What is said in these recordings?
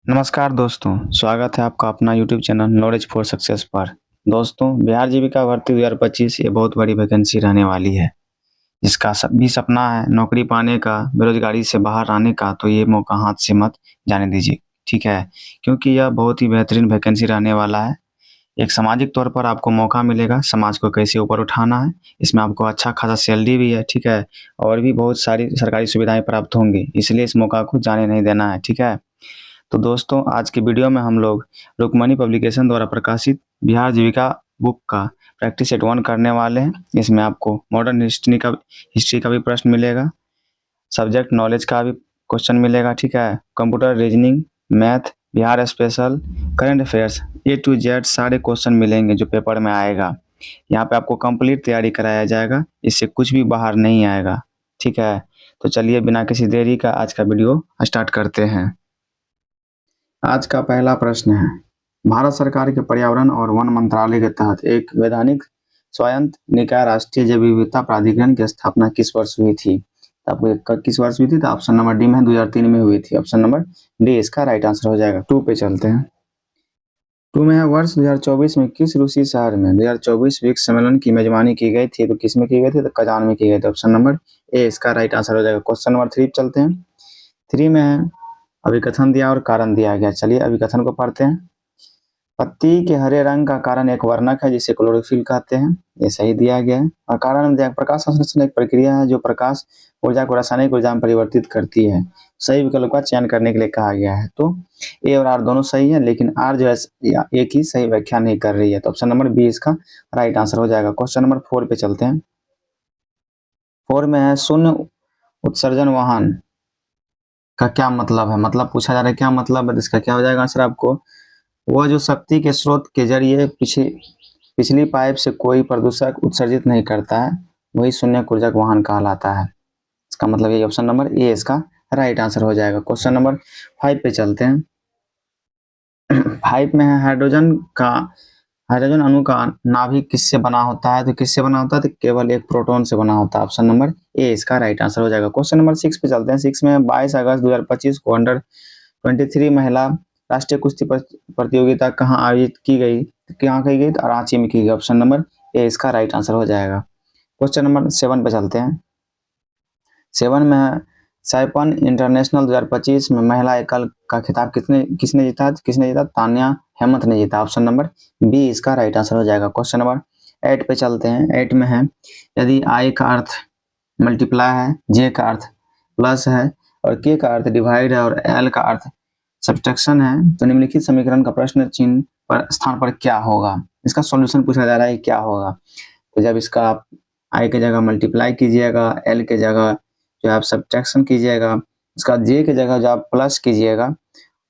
नमस्कार दोस्तों, स्वागत है आपका अपना YouTube channel knowledge for success पर। दोस्तों, बिहार जीविका भर्ती 2025 ये बहुत बड़ी वैकेंसी रहने वाली है। जिसका भी सपना है नौकरी पाने का, बेरोजगारी से बाहर आने का, तो ये मौका हाथ से मत जाने दीजिए, ठीक है? क्योंकि यह बहुत ही बेहतरीन वैकेंसी रहने वाला है। एक सामाजिक तौर पर आपको मौका मिलेगा, समाज को कैसे ऊपर उठाना है। इसमें आपको अच्छा खासा सैलरी भी है, ठीक है? और भी बहुत सारी सरकारी सुविधाएँ प्राप्त होंगी, इसलिए इस मौका को जाने नहीं देना है, ठीक है? तो दोस्तों, आज की वीडियो में हम लोग रुक्मणी पब्लिकेशन द्वारा प्रकाशित बिहार जीविका बुक का प्रैक्टिस सेट 1 करने वाले हैं। इसमें आपको मॉडर्न हिस्ट्री का भी प्रश्न मिलेगा, सब्जेक्ट नॉलेज का भी क्वेश्चन मिलेगा, ठीक है? Computer, reasoning, math, Bihar special, current affairs A to Z सारे क्वेश्चन मिलेंगे जो पेपर में आएगा। यहाँ पे आपको कंप्लीट तैयारी कराया जाएगा, इससे कुछ भी बाहर नहीं आएगा, ठीक है? तो चलिए बिना किसी देरी का आज का वीडियो स्टार्ट करते हैं। आज का पहला प्रश्न है, भारत सरकार के पर्यावरण और वन मंत्रालय के तहत एक वैधानिक स्वायत्त निकाय राष्ट्रीय जैव विविधता प्राधिकरण की स्थापना किस वर्ष हुई थी? आपको किस वर्ष हुई थी? तो ऑप्शन नंबर डी में 2003 में हुई थी। ऑप्शन नंबर डी इसका राइट आंसर हो जाएगा। 2 पे चलते हैं। 2 में है, वर्ष 2024 में किस रूसी शहर में 2024 ब्रिक्स सम्मेलन की मेजबानी की गई थी? तो किस में की गई थी? तो कजान में की गई थी। ऑप्शन नंबर ए इसका राइट आंसर हो जाएगा। क्वेश्चन नंबर 3 चलते हैं। 3 में है, अभिकथन दिया और कारण दिया गया। चलिए अभिकथन को पढ़ते हैं। पत्ती के हरे रंग का कारण एक वर्णक है जिसे क्लोरोफिल कहते हैं, ये सही दिया गया है। और कारण दिया, प्रकाश संश्लेषण एक प्रक्रिया है जो प्रकाश ऊर्जा को रासायनिक ऊर्जा में परिवर्तित करती है। सही विकल्प का चयन करने के लिए कहा गया है। तो ए और आर दोनों सही है, लेकिन आर जो है एक ही सही व्याख्या नहीं कर रही है। तो ऑप्शन नंबर बी इसका राइट आंसर हो जाएगा। क्वेश्चन नंबर 4 पे चलते हैं। 4 में है, शून्य उत्सर्जन वाहन का क्या मतलब है? मतलब पूछा जा रहा है क्या मतलब है, इसका क्या हो जाएगा आंसर आपको? वह जो शक्ति के स्रोत के जरिए पिछली पाइप से कोई प्रदूषक उत्सर्जित नहीं करता है, वही शून्य ऊर्जक वाहन कहलाता है। इसका मतलब ये ऑप्शन नंबर ए इसका राइट आंसर हो जाएगा। क्वेश्चन नंबर 5 पे चलते हैं। 5 में है, हाइड्रोजन अणु का नाभिक किससे बना होता है? तो किससे बना होता है? तो केवल एक प्रोटॉन से बना होता है। ऑप्शन नंबर ए इसका राइट आंसर हो जाएगा। क्वेश्चन नंबर 6 पे चलते हैं। 6 में 22 अगस्त 2025 को अंडर 23 महिला राष्ट्रीय कुश्ती प्रतियोगिता कहाँ आयोजित की गई? कहाँ की गई? रांची में की गई। ऑप्शन नंबर ए इसका राइट आंसर हो जाएगा। क्वेश्चन नंबर 7 पे चलते हैं। 7 में सैपन इंटरनेशनल 2025 में महिला एकल का खिताब किसने जीता? तान्या हेमंत ने जीता। ऑप्शन नंबर बी इसका राइट आंसर हो जाएगा। क्वेश्चन नंबर 8 पे चलते हैं। 8 में है, यदि आई का अर्थ मल्टीप्लाई है, जे का अर्थ प्लस है और के का अर्थ डिवाइड है और एल का अर्थ सब्ट्रैक्शन है, तो निम्नलिखित समीकरण का प्रश्न चिन्ह पर स्थान पर क्या होगा? इसका सॉल्यूशन पूछा जा रहा है, क्या होगा? तो जब इसका आप आई के जगह मल्टीप्लाई कीजिएगा, एल के जगह जो आप सब्ट्रैक्शन कीजिएगा, उसका जे के जगह जो आप प्लस कीजिएगा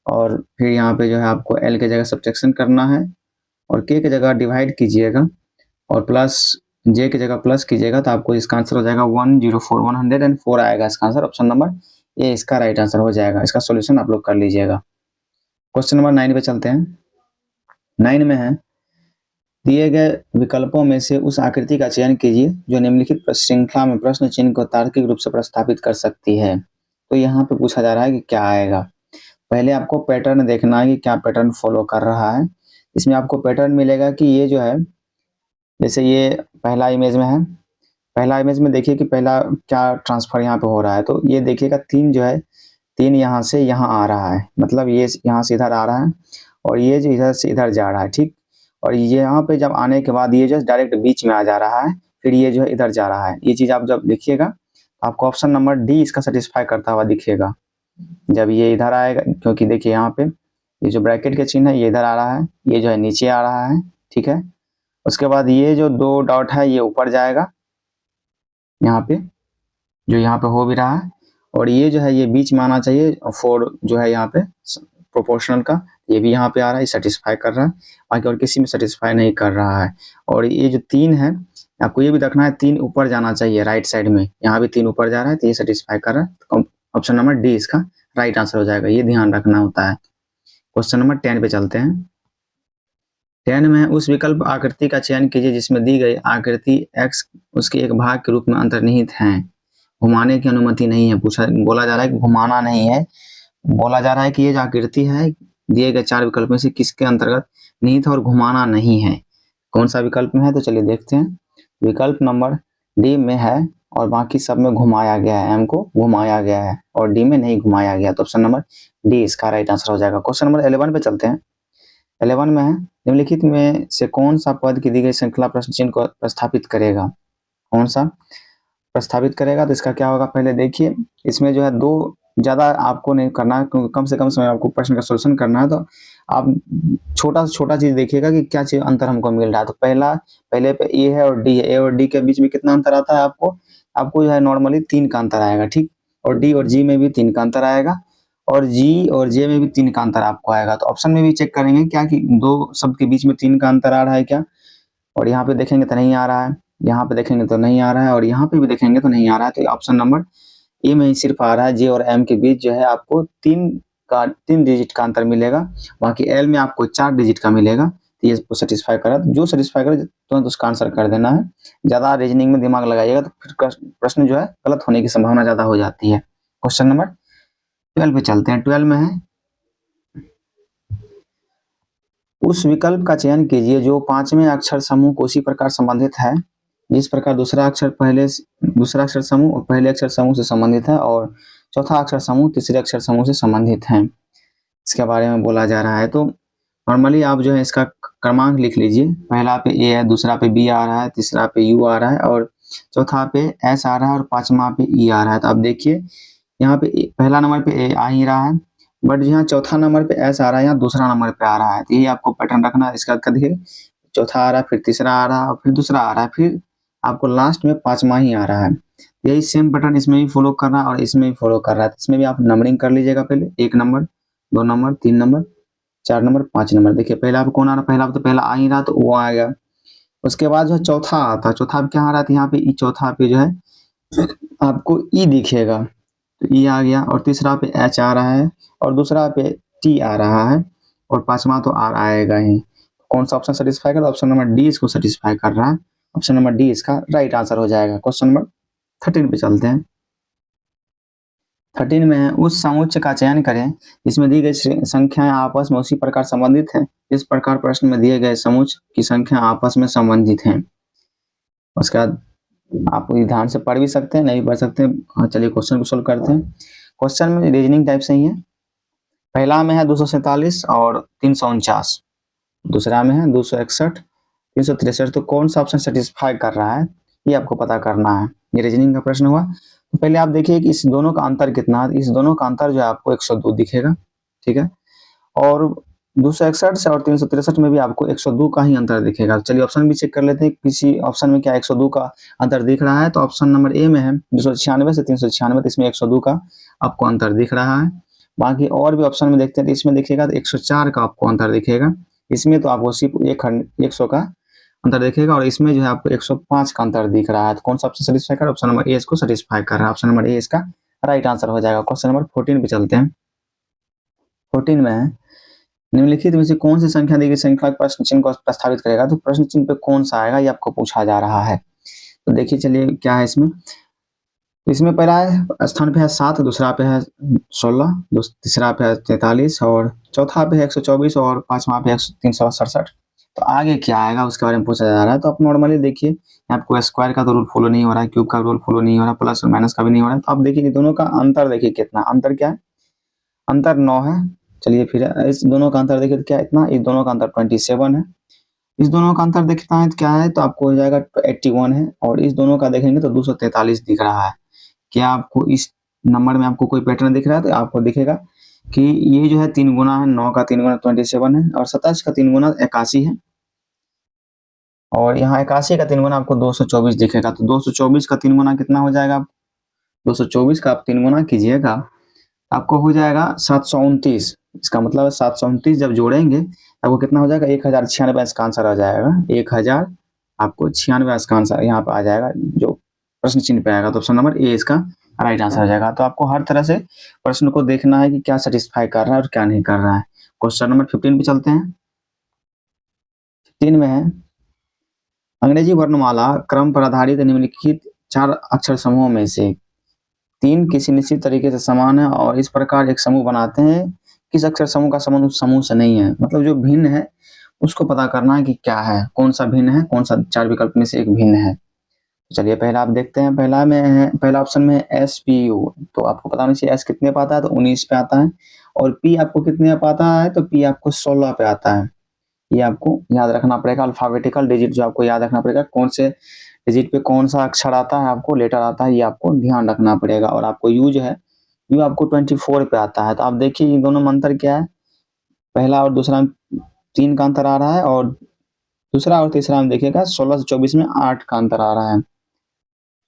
और फिर यहाँ पे जो है आपको एल के जगह सब्ट्रैक्शन करना है और के जगह डिवाइड कीजिएगा और प्लस जे की जगह प्लस कीजिएगा, तो आपको इसका आंसर हो जाएगा 104 आएगा इसका आंसर। ऑप्शन नंबर ए इसका राइट आंसर हो जाएगा। इसका सॉल्यूशन आप लोग कर लीजिएगा। क्वेश्चन नंबर 9 पे चलते हैं। 9 में है, दिए गए विकल्पों में से उस आकृति का चयन कीजिए जो निम्नलिखित श्रृंखला में प्रश्न चिन्ह को तार्किक रूप से प्रस्तावित कर सकती है। तो यहाँ पे पूछा जा रहा है कि क्या आएगा। पहले आपको पैटर्न देखना है कि क्या पैटर्न फॉलो कर रहा है। इसमें आपको पैटर्न मिलेगा कि ये जो है, जैसे ये पहला इमेज में है, पहला इमेज में देखिए कि पहला क्या ट्रांसफर यहाँ पे हो रहा है। तो ये देखिएगा 3 जो है, 3 यहाँ से यहाँ आ रहा है, मतलब ये यहाँ से इधर आ रहा है और ये जो इधर से इधर जा रहा है, ठीक। और ये यहाँ पे जब आने के बाद ये जो डायरेक्ट बीच में आ जा रहा है, फिर ये जो है इधर जा रहा है। ये चीज आप जब देखिएगा आपको ऑप्शन नंबर डी इसका सेटिस्फाई करता हुआ दिखेगा जब ये इधर आएगा, क्योंकि देखिए यहाँ पे ये जो ब्रैकेट के चिन्ह है ये इधर आ रहा है, ये जो है नीचे आ रहा है, ठीक है। उसके बाद ये जो 2 डॉट है ये ऊपर जाएगा यहाँ पे, जो यहाँ पे हो भी रहा है, और ये जो है ये बीच में आना चाहिए 4 जो है यहाँ पे प्रोपोर्शनल का, ये भी यहाँ पे आ रहा है, सेटिस्फाई कर रहा है, बाकी और किसी में सेटिस्फाई नहीं कर रहा है। और ये जो 3 है आपको ये भी देखना है, 3 ऊपर जाना चाहिए राइट साइड में, यहाँ भी 3 ऊपर जा रहा है, तो ये सेटिस्फाई कर रहा है। तो ऑप्शन नंबर डी इसका राइट आंसर हो जाएगा, ये ध्यान रखना होता है। क्वेश्चन नंबर 10 पे चलते हैं। 10 में उस विकल्प आकृति का चयन कीजिए जिसमें दी गई आकृति x उसके एक भाग के रूप में अंतर्निहित है। घुमाने की अनुमति नहीं है, बोला जा रहा है कि घुमाना नहीं है, बोला जा रहा है कि ये जो आकृति है दिए गए 4 विकल्प में से किसके अंतर्गत निहित और घुमाना नहीं है। कौन सा विकल्प में है तो चलिए देखते हैं। विकल्प नंबर डी में है और बाकी सब में घुमाया गया है, एम को घुमाया गया है और डी में नहीं घुमाया गया, तो ऑप्शन नंबर डी इसका राइट आंसर हो जाएगा। क्वेश्चन नंबर 11 पे चलते हैं। 11 में है निम्नलिखित में से कौन सा पद की दी गई श्रृंखला प्रश्न चिन्ह को प्रस्थापित करेगा। कौन सा प्रस्तावित करेगा तो इसका क्या होगा पहले देखिए। इसमें जो है दो ज़्यादा आपको नहीं करना है क्योंकि कम से कम समय आपको प्रश्न का सोल्यूशन करना है, तो आप छोटा से छोटा चीज़ देखिएगा कि क्या चीज़ अंतर हमको मिल रहा है। तो पहले पे ए है और डी है, ए और डी के बीच में कितना अंतर आता है आपको जो है नॉर्मली 3 का अंतर आएगा, ठीक। और डी और जी में भी 3 का अंतर आएगा और जी और जे में भी 3 का अंतर आपको आएगा। तो ऑप्शन में भी चेक करेंगे क्या कि दो शब्द के बीच में 3 का अंतर आ रहा है क्या, और यहाँ पे देखेंगे तो नहीं आ रहा है, यहाँ पे देखेंगे तो नहीं आ रहा है और यहाँ पे भी देखेंगे तो नहीं आ रहा है। तो ऑप्शन नंबर ए में ही सिर्फ आ रहा है, जे और एम के बीच जो है आपको 3 डिजिट का अंतर मिलेगा, बाकी एल में आपको 4 डिजिट का मिलेगा। तो ये सेटिस्फाई करा, जो सेटिस्फाई करे तुरंत उसका आंसर कर देना है। ज़्यादा रीजनिंग में दिमाग लगाइएगा तो फिर प्रश्न जो है गलत होने की संभावना ज़्यादा हो जाती है। क्वेश्चन नंबर 12 पे चलते हैं। 12 में है उस विकल्प का चयन कीजिए जो 5वें अक्षर समूह को उसी प्रकार संबंधित है जिस प्रकार दूसरा अक्षर समूह और पहले अक्षर समूह से संबंधित है और चौथा अक्षर समूह तीसरे अक्षर समूह से संबंधित है। इसके बारे में बोला जा रहा है। तो नॉर्मली आप जो है इसका क्रमांक लिख लीजिए। पहला पे ए है, दूसरा पे बी आ रहा है, तीसरा पे यू आ रहा है और चौथा पे एस आ रहा है और पांचवा पे ई आ रहा है। तो आप देखिए यहाँ पे पहला नंबर पे ए आ ही रहा है, बट यहाँ चौथा नंबर पे एस आ रहा है, यहाँ दूसरा नंबर पे आ रहा है। तो यही आपको पैटर्न रखना है। इसका देखिए चौथा आ रहा है, फिर तीसरा आ रहा है और फिर दूसरा आ रहा है, फिर आपको लास्ट में पांचवा ही आ रहा है। यही सेम पैटर्न इसमें भी फॉलो कर रहा है और इसमें भी फॉलो कर रहा है। इसमें भी आप नंबरिंग कर लीजिएगा, पहले 1 number 2 number 3 number 4 number 5 number. देखिए पहला पे कौन आ रहा है, पहला आ ही रहा तो वो आ गया। उसके बाद जो है चौथा आता है, चौथा क्या आ रहा था यहाँ पे ई, चौथा पे जो है आपको ई दिखेगा, तो ई आ गया और तीसरा पे एच आ रहा है और दूसरा पे टी आ रहा है और पांचवा तो आर आएगा ही। कौन सा ऑप्शन सेटिस्फाई कर, ऑप्शन नंबर डी इसको सेटिस्फाई कर रहा है। ऑप्शन नंबर डी इसका राइट आंसर हो जाएगा। क्वेश्चन नंबर 13 पे चलते हैं। 13 में है उस समुच्चय का चयन करें जिसमें दी गई संख्याएं आपस में उसी प्रकार संबंधित है इस प्रकार प्रश्न में दिए गए समुच्चय की संख्या आपस में संबंधित हैं। उसके बाद आप ध्यान से पढ़ भी सकते हैं, नहीं पढ़ सकते हैं। चलिए क्वेश्चन को सोल्व करते हैं। क्वेश्चन में रीजनिंग टाइप से ही है। पहला में है 247 और 349, दूसरा में है 261 363। तो कौन सा ऑप्शन सेटिस्फाई कर रहा है ये आपको पता करना है। ये रीजनिंग का प्रश्न हुआ। तो पहले आप देखिए कि इस दोनों का अंतर कितना है। इस दोनों का अंतर जो है आपको 102 दिखेगा, ठीक है। और 261 से और 363 में भी आपको 102 का ही अंतर दिखेगा। चलिए ऑप्शन भी चेक कर लेते हैं किसी ऑप्शन में क्या 102 का अंतर दिख रहा है। तो ऑप्शन नंबर ए में है 296 से 396, इसमें 102 का आपको अंतर दिख रहा है। बाकी और भी ऑप्शन में देखते हैं तो इसमें देखिएगा तो 104 का आपको अंतर दिखेगा। इसमें तो आपको सिर्फ 100 का अंतर दिखेगा और इसमें जो है आपको 105 का अंतर दिख रहा है। तो कौन सा ऑप्शन सेटिस्फाई कर रहा है, ऑप्शन नंबर ए इसको सेटिस्फाई कर रहा है। ऑप्शन नंबर ए इसका राइट आंसर हो जाएगा। क्वेश्चन नंबर 14 पे चलते हैं। 14 में है निम्नलिखित में से कौन सी संख्या दी गई श्रृंखला प्रश्न चिन्ह को प्रस्तावित करेगा। तो प्रश्न चिन्ह पे कौन सा आएगा ये आपको पूछा जा रहा है। तो देखिए चलिए क्या है इसमें। इसमें पहला है स्थान पे है 7, दूसरा पे है 16, तीसरा पे है 43 और चौथा पे है 124 और पांचवा पे है 367। तो आगे क्या आएगा उसके बारे में पूछा जा रहा है। तो आप नॉर्मली देखिए आपको स्क्वायर का तो रूल फॉलो नहीं हो रहा है, क्यूब का रूल फॉलो नहीं हो रहा है, प्लस और माइनस का भी नहीं हो रहा है। तो आप देखिए कि दोनों का अंतर देखिए कितना अंतर क्या है, अंतर 9 है। चलिए फिर इस दोनों का अंतर देखिए तो क्या इतना, इस दोनों का अंतर 27 है। इस दोनों का अंतर देखता है तो क्या है, तो आपको हो जाएगा 81 है और इस दोनों का देखेंगे तो 243 दिख रहा है। क्या आपको इस नंबर में आपको कोई पैटर्न दिख रहा है, तो आपको दिखेगा कि ये जो है 3 गुना है, 9 का 3 गुना 27 है और 27 का 3 गुना 81 है और यहाँ 81 का 3 गुना आपको 224 दिखेगा। तो 224 का 3 गुना कितना हो जाएगा, 224 का आप 3 गुना कीजिएगा आपको हो जाएगा 729। इसका मतलब है 729 जब जोड़ेंगे आपको कितना हो जाएगा, 1096 इसका आंसर आ जाएगा। 1000 आपको 96 इसका आंसर यहाँ पे आ जाएगा जो प्रश्न चिन्ह पे आएगा। तो ऑप्शन नंबर ए इसका राइट आंसर हो जाएगा। तो आपको हर तरह से प्रश्न को देखना है कि क्या सेटिस्फाई कर रहा है और क्या नहीं कर रहा है। क्वेश्चन नंबर 15 पे चलते हैं। 15 में है अंग्रेजी वर्णमाला क्रम पर आधारित निम्नलिखित 4 अक्षर समूहों में से तीन किसी निश्चित तरीके से समान है और इस प्रकार एक समूह बनाते हैं। किस अक्षर समूह का संबंध उस समूह से नहीं है, मतलब जो भिन्न है उसको पता करना है कि क्या है, कौन सा भिन्न है, कौन सा चार विकल्प में से एक भिन्न है। तो चलिए पहला आप देखते हैं, पहला ऑप्शन में है SPU। तो आपको पता होना चाहिए S कितने पे आता है, तो 19 पे आता है। और P आपको कितने पे आता है, तो P आपको 16 पे आता है। ये आपको याद रखना पड़ेगा, अल्फाबेटिकल डिजिट जो आपको याद रखना पड़ेगा, कौन से डिजिट पे कौन सा अक्षर आता है, आपको लेटर आता है, ये आपको ध्यान रखना पड़ेगा। और आपको U जो है, U आपको 24 पे आता है। तो आप देखिए इन दोनों में अंतर क्या है, पहला और दूसरा में 3 का अंतर आ रहा है, और दूसरा और तीसरा में देखिएगा 16 से 24 में 8 का अंतर आ रहा है।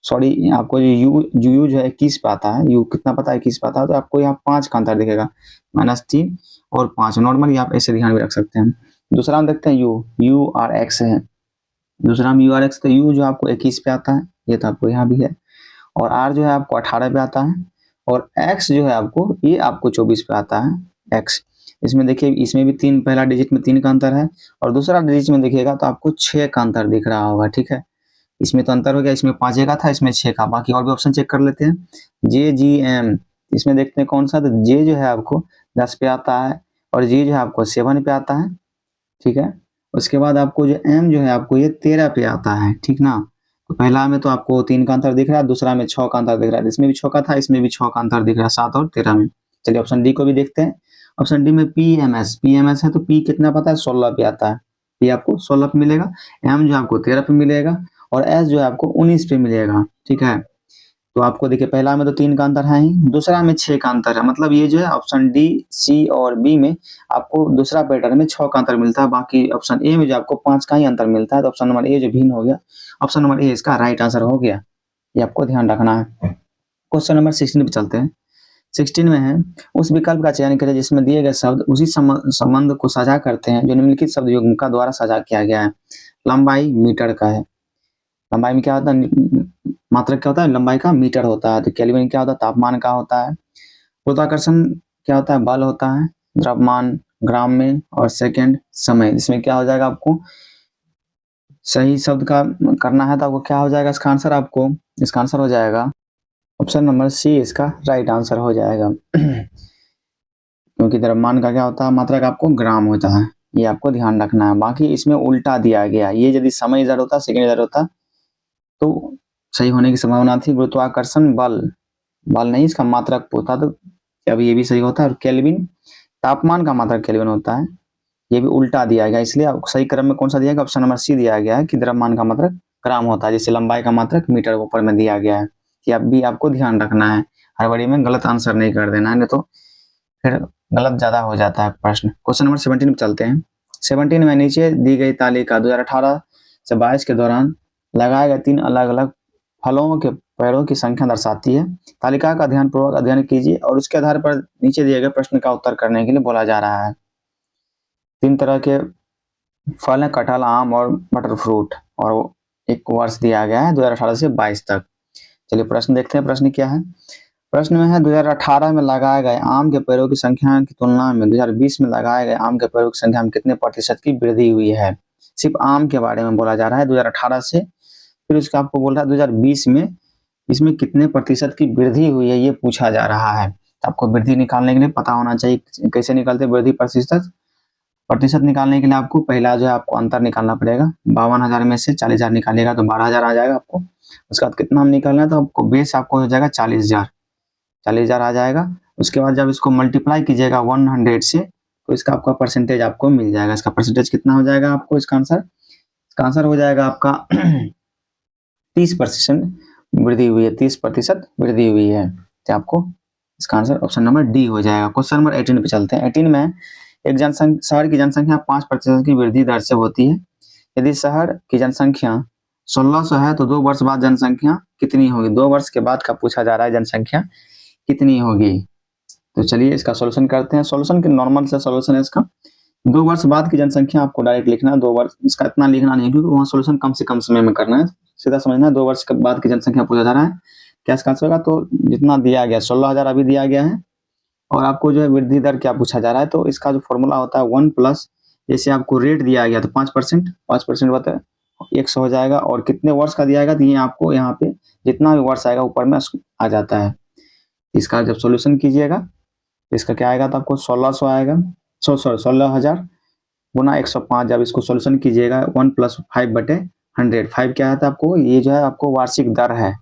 सॉरी, आपको यू जो है 21 पे आता है, यू कितना पता है, 21 पे आता है, तो आपको यहाँ 5 का अंतर दिखेगा, -3 और 5। नॉर्मली आप ऐसे ध्यान भी रख सकते हैं। दूसरा हम देखते हैं यू और एक्स है। दूसरा में यू और एक्स, तो यू जो आपको 21 पे आता है, ये तो आपको यहाँ भी है। और आर जो है आपको 18 पे आता है। और एक्स जो है आपको, ये आपको 24 पे आता है एक्स। इसमें देखिए, इसमें भी 3, पहला डिजिट में 3 का अंतर है, और दूसरा डिजिट में देखिएगा तो आपको 6 का अंतर दिख रहा होगा। ठीक है, इसमें तो अंतर हो गया, इसमें 5 का था, इसमें 6 का। बाकी और भी ऑप्शन चेक कर लेते हैं। JGM, इसमें देखते हैं कौन सा, तो जे जो है आपको 10 पे आता है, और जी जो है आपको 7 पे आता है। ठीक है, उसके बाद आपको जो एम जो है आपको ये 13 पे आता है। ठीक ना, तो पहला में तो आपको 3 का अंतर दिख रहा है, दूसरा में 6 का अंतर दिख रहा है, इसमें भी 6 का था, इसमें भी 6 का अंतर दिख रहा है, 7 और 13 में। चलिए ऑप्शन डी को भी देखते हैं। ऑप्शन डी में PMS है, तो पी कितना पता है, 16 पे आता है, पी आपको 16 पे मिलेगा। एम जो आपको 13 पे मिलेगा, और एस जो है आपको 19 पे मिलेगा। ठीक है, तो आपको देखिए पहला में तो 3 का अंतर है ही, दूसरा में 6 का अंतर है, मतलब ये जो है ऑप्शन डी, सी और बी में आपको दूसरा पैटर्न में 6 का अंतर मिलता है। बाकी ऑप्शन ए में जो आपको 5 का ही अंतर मिलता है, तो ऑप्शन नंबर ए जो भिन्न हो गया, ऑप्शन नंबर ए इसका राइट आंसर हो गया। ये आपको ध्यान रखना है। क्वेश्चन नंबर 16 पे चलते हैं। 16 में है, उस विकल्प का चयन करें जिसमें दिए गए शब्द उसी संबंध को साझा करते हैं जो निम्नलिखित शब्द युग्म का द्वारा साझा किया गया है। लंबाई मीटर का है, लंबाई में क्या होता है, मात्रक क्या होता है, लंबाई का मीटर होता है। तो केल्विन क्या होता है, तापमान का होता है। गुरुत्वाकर्षण क्या होता है, बल होता है। द्रव्यमान ग्राम में, और सेकंड समय। इसमें क्या हो जाएगा, आपको सही शब्द का करना है, तो आपको क्या हो जाएगा इसका आंसर, आपको इसका आंसर हो जाएगा ऑप्शन नंबर सी, इसका राइट आंसर हो जाएगा। क्योंकि द्रव्यमान का क्या होता है, मात्रक आपको ग्राम होता है, ये आपको ध्यान रखना है। बाकी इसमें उल्टा दिया गया, ये यदि समय इधर होता, सेकंड इधर होता, तो सही होने की संभावना थी। गुरुत्वाकर्षण बल, बल नहीं इसका मात्रक होता, तो अब ये भी सही होता है। और केल्विन, तापमान का मात्रक केल्विन होता है, ये भी उल्टा दिया गया, इसलिए सही क्रम में कौन सा दिया गया, ऑप्शन नंबर सी दिया गया है कि द्रव्यमान का मात्रक ग्राम होता है, जैसे लंबाई का मात्रक मीटर ऊपर में दिया गया है। ये अब भी आपको ध्यान रखना है, हर बारी में गलत आंसर नहीं कर देना है, नहीं तो फिर गलत ज्यादा हो जाता है प्रश्न। क्वेश्चन नंबर 17 पे चलते हैं। 17 में नीचे दी गई तालिका 2018 से 22 के दौरान लगाए गए 3 अलग अलग फलों के पैरों की संख्या दर्शाती है। तालिका का ध्यानपूर्वक अध्ययन कीजिए और उसके आधार पर नीचे दिए गए प्रश्न का उत्तर करने के लिए बोला जा रहा है। 3 तरह के फल हैं, कटहल, आम और बटर फ्रूट, और एक वर्ष दिया गया है 2018 से 22 तक। चलिए प्रश्न देखते हैं, प्रश्न क्या है। प्रश्न में है 2018 में लगाए गए आम के पेड़ों की संख्या की तुलना में 2020 में लगाए गए आम के पेड़ों की संख्या में कितने प्रतिशत की वृद्धि हुई है। सिर्फ आम के बारे में बोला जा रहा है 2018 से, फिर उसका आपको बोल रहा है 2020 में इसमें कितने प्रतिशत की वृद्धि हुई है, ये पूछा जा रहा है। आपको वृद्धि निकालने के लिए पता होना चाहिए कैसे निकालते वृद्धि प्रतिशत निकालने के लिए आपको पहला जो है आपको अंतर निकालना पड़ेगा। 52,000 में से 40,000 निकालेगा तो 12,000 आ जाएगा आपको। उसके बाद कितना हम निकालना है, तो आपको बेस आपको हो जाएगा 40,000 आ जाएगा। उसके बाद जब इसको मल्टीप्लाई कीजिएगा 100 से, तो इसका आपका परसेंटेज आपको मिल जाएगा। इसका परसेंटेज कितना हो जाएगा आपको, इसका आंसर हो जाएगा आपका 30% वृद्धि हुई है, 30% वृद्धि हुई है। तो आपको इसका आंसर ऑप्शन नंबर डी हो जाएगा। क्वेश्चन नंबर 18 पे चलते हैं। 18 में एक शहर की जनसंख्या 5% की वृद्धि दर से होती है। यदि शहर की जनसंख्या 1600 है तो 2 वर्ष बाद जनसंख्या कितनी होगी। 2 वर्ष के बाद का पूछा जा रहा है, जनसंख्या कितनी होगी। तो चलिए इसका सॉल्यूशन करते हैं। सॉल्यूशन के नॉर्मल से सॉल्यूशन है इसका, 2 वर्ष बाद की जनसंख्या आपको डायरेक्ट लिखना है। 2 वर्ष इसका इतना लिखना नहीं, क्योंकि वहाँ सॉल्यूशन कम से कम समय में करना है, सीधा समझना है। 2 वर्ष के बाद की जनसंख्या पूछा जा रहा है, क्या इसका आंसर होगा, तो जितना दिया गया 16,000 अभी दिया गया है, और आपको जो है वृद्धि दर क्या पूछा जा रहा है, तो इसका जो फॉर्मूला होता है 1 प्लस, जैसे आपको रेट दिया गया तो 5% बता 100 हो जाएगा, और कितने वर्ष का दिया गया, तो ये आपको यहाँ पे जितना भी वर्ष आएगा ऊपर में आ जाता है। इसका जब सॉल्यूशन कीजिएगा तो इसका क्या आएगा, तो आपको 1600 आएगा, सॉरी 16,000 गुना 105। जब इसको सॉल्यूशन कीजिएगा 1 + 5/100, 5 क्या आता है आपको, ये जो है आपको वार्षिक दर है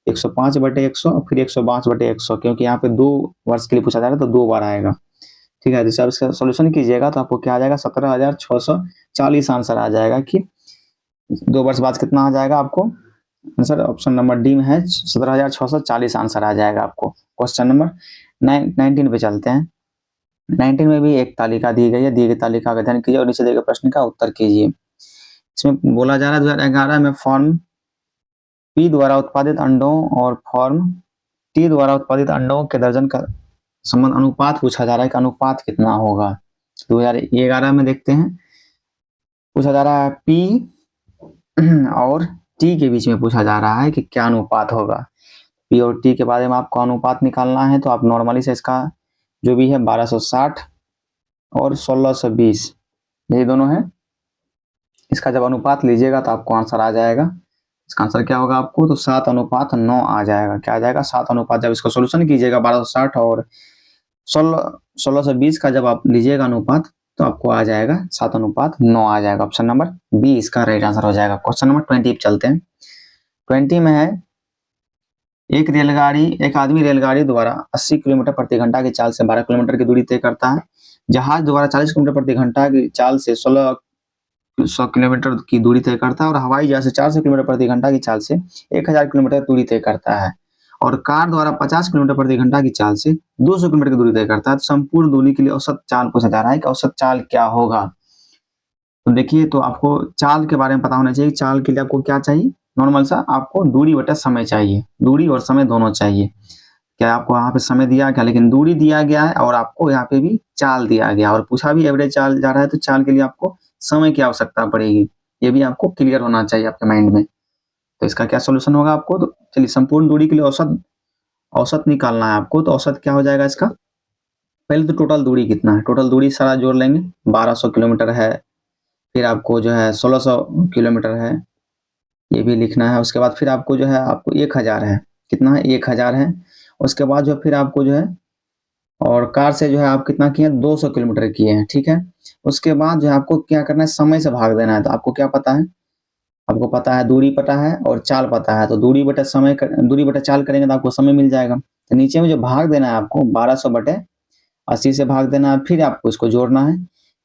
105/100, फिर 162/100, क्योंकि यहाँ पे 2 वर्ष के लिए पूछा जा रहा है तो 2 बार आएगा। ठीक है, जैसे आप इसका सॉल्यूशन कीजिएगा तो आपको क्या आ जाएगा, 17,640 आंसर आ जाएगा कि 2 वर्ष बाद कितना आ जाएगा आपको आंसर। ऑप्शन नंबर डी में है 17,640 आंसर आ जाएगा आपको। क्वेश्चन नंबर 19 पे चलते हैं। 19 में भी एक तालिका दी गई है, दी गई तालिका का अध्ययन कीजिए और नीचे दिए गए प्रश्न का उत्तर कीजिए। इसमें बोला जा रहा है 2011 में फॉर्म पी द्वारा उत्पादित अंडों और फॉर्म टी द्वारा उत्पादित अंडों के दर्जन का संबंध अनुपात पूछा जा रहा है कि अनुपात कितना होगा। 2011 में देखते हैं, पूछा जा रहा है पी और टी के बीच में पूछा जा रहा है कि क्या अनुपात होगा। पी और टी के बारे में आपको अनुपात निकालना है, तो आप नॉर्मली से इसका जो भी है 1260 और 1620 ये दोनों है, इसका जब अनुपात लीजिएगा तो आपको आंसर आ जाएगा। इसका आंसर क्या होगा आपको, तो 7:9 आ जाएगा। क्या आ जाएगा, 7 जब इसको सोल्यूशन कीजिएगा 1260 और 1620 का जब आप लीजिएगा अनुपात तो आपको आ जाएगा 7:9 आ जाएगा। ऑप्शन नंबर बी इसका राइट आंसर हो जाएगा। क्वेश्चन नंबर 20 चलते हैं। 20 में है एक आदमी रेलगाड़ी द्वारा 80 किलोमीटर प्रति घंटा की चाल से 12 किलोमीटर की दूरी तय करता है। जहाज द्वारा 40 किलोमीटर प्रति घंटा की चाल से 1600 किलोमीटर की दूरी तय करता है और हवाई जहाज से 400 किलोमीटर प्रति घंटा की चाल से 1000 किलोमीटर दूरी तय करता है और कार द्वारा 50 किलोमीटर प्रति घंटा की चाल से 200 किलोमीटर की दूरी तय करता है। तो संपूर्ण दूरी के लिए औसत चाल पूछा जा रहा है कि औसत चाल क्या होगा। तो देखिए, तो आपको चाल के बारे में पता होना चाहिए। चाल के लिए आपको क्या चाहिए, नॉर्मल सा आपको दूरी बटा समय चाहिए, दूरी और समय दोनों चाहिए। क्या आपको यहाँ पे समय दिया गया, लेकिन दूरी दिया गया है और आपको यहाँ पे भी चाल दिया गया और पूछा भी एवरेज चाल जा रहा है, तो चाल के लिए आपको समय की आवश्यकता पड़ेगी। ये भी आपको क्लियर होना चाहिए आपके माइंड में। तो इसका क्या सोल्यूशन होगा आपको, तो चलिए संपूर्ण दूरी के लिए औसत निकालना है आपको। तो औसत क्या हो जाएगा इसका, पहले तो टोटल दूरी कितना है, टोटल दूरी सारा जोड़ लेंगे। 1200 किलोमीटर है, फिर आपको जो है 1600 किलोमीटर है, ये भी लिखना है। उसके बाद फिर आपको जो है आपको 1000 है, कितना है 1000 है। उसके बाद जो फिर आपको जो है और कार से जो है आप कितना किए, 200 किलोमीटर किए हैं। ठीक है, उसके बाद जो है आपको क्या करना है, समय से भाग देना है। तो आपको क्या पता है, आपको पता है दूरी पता है और चाल पता है, तो दूरी बटा चाल करेंगे तो आपको समय मिल जाएगा। तो नीचे में जो भाग देना है आपको 1200/80 से भाग देना है, फिर आपको इसको जोड़ना है।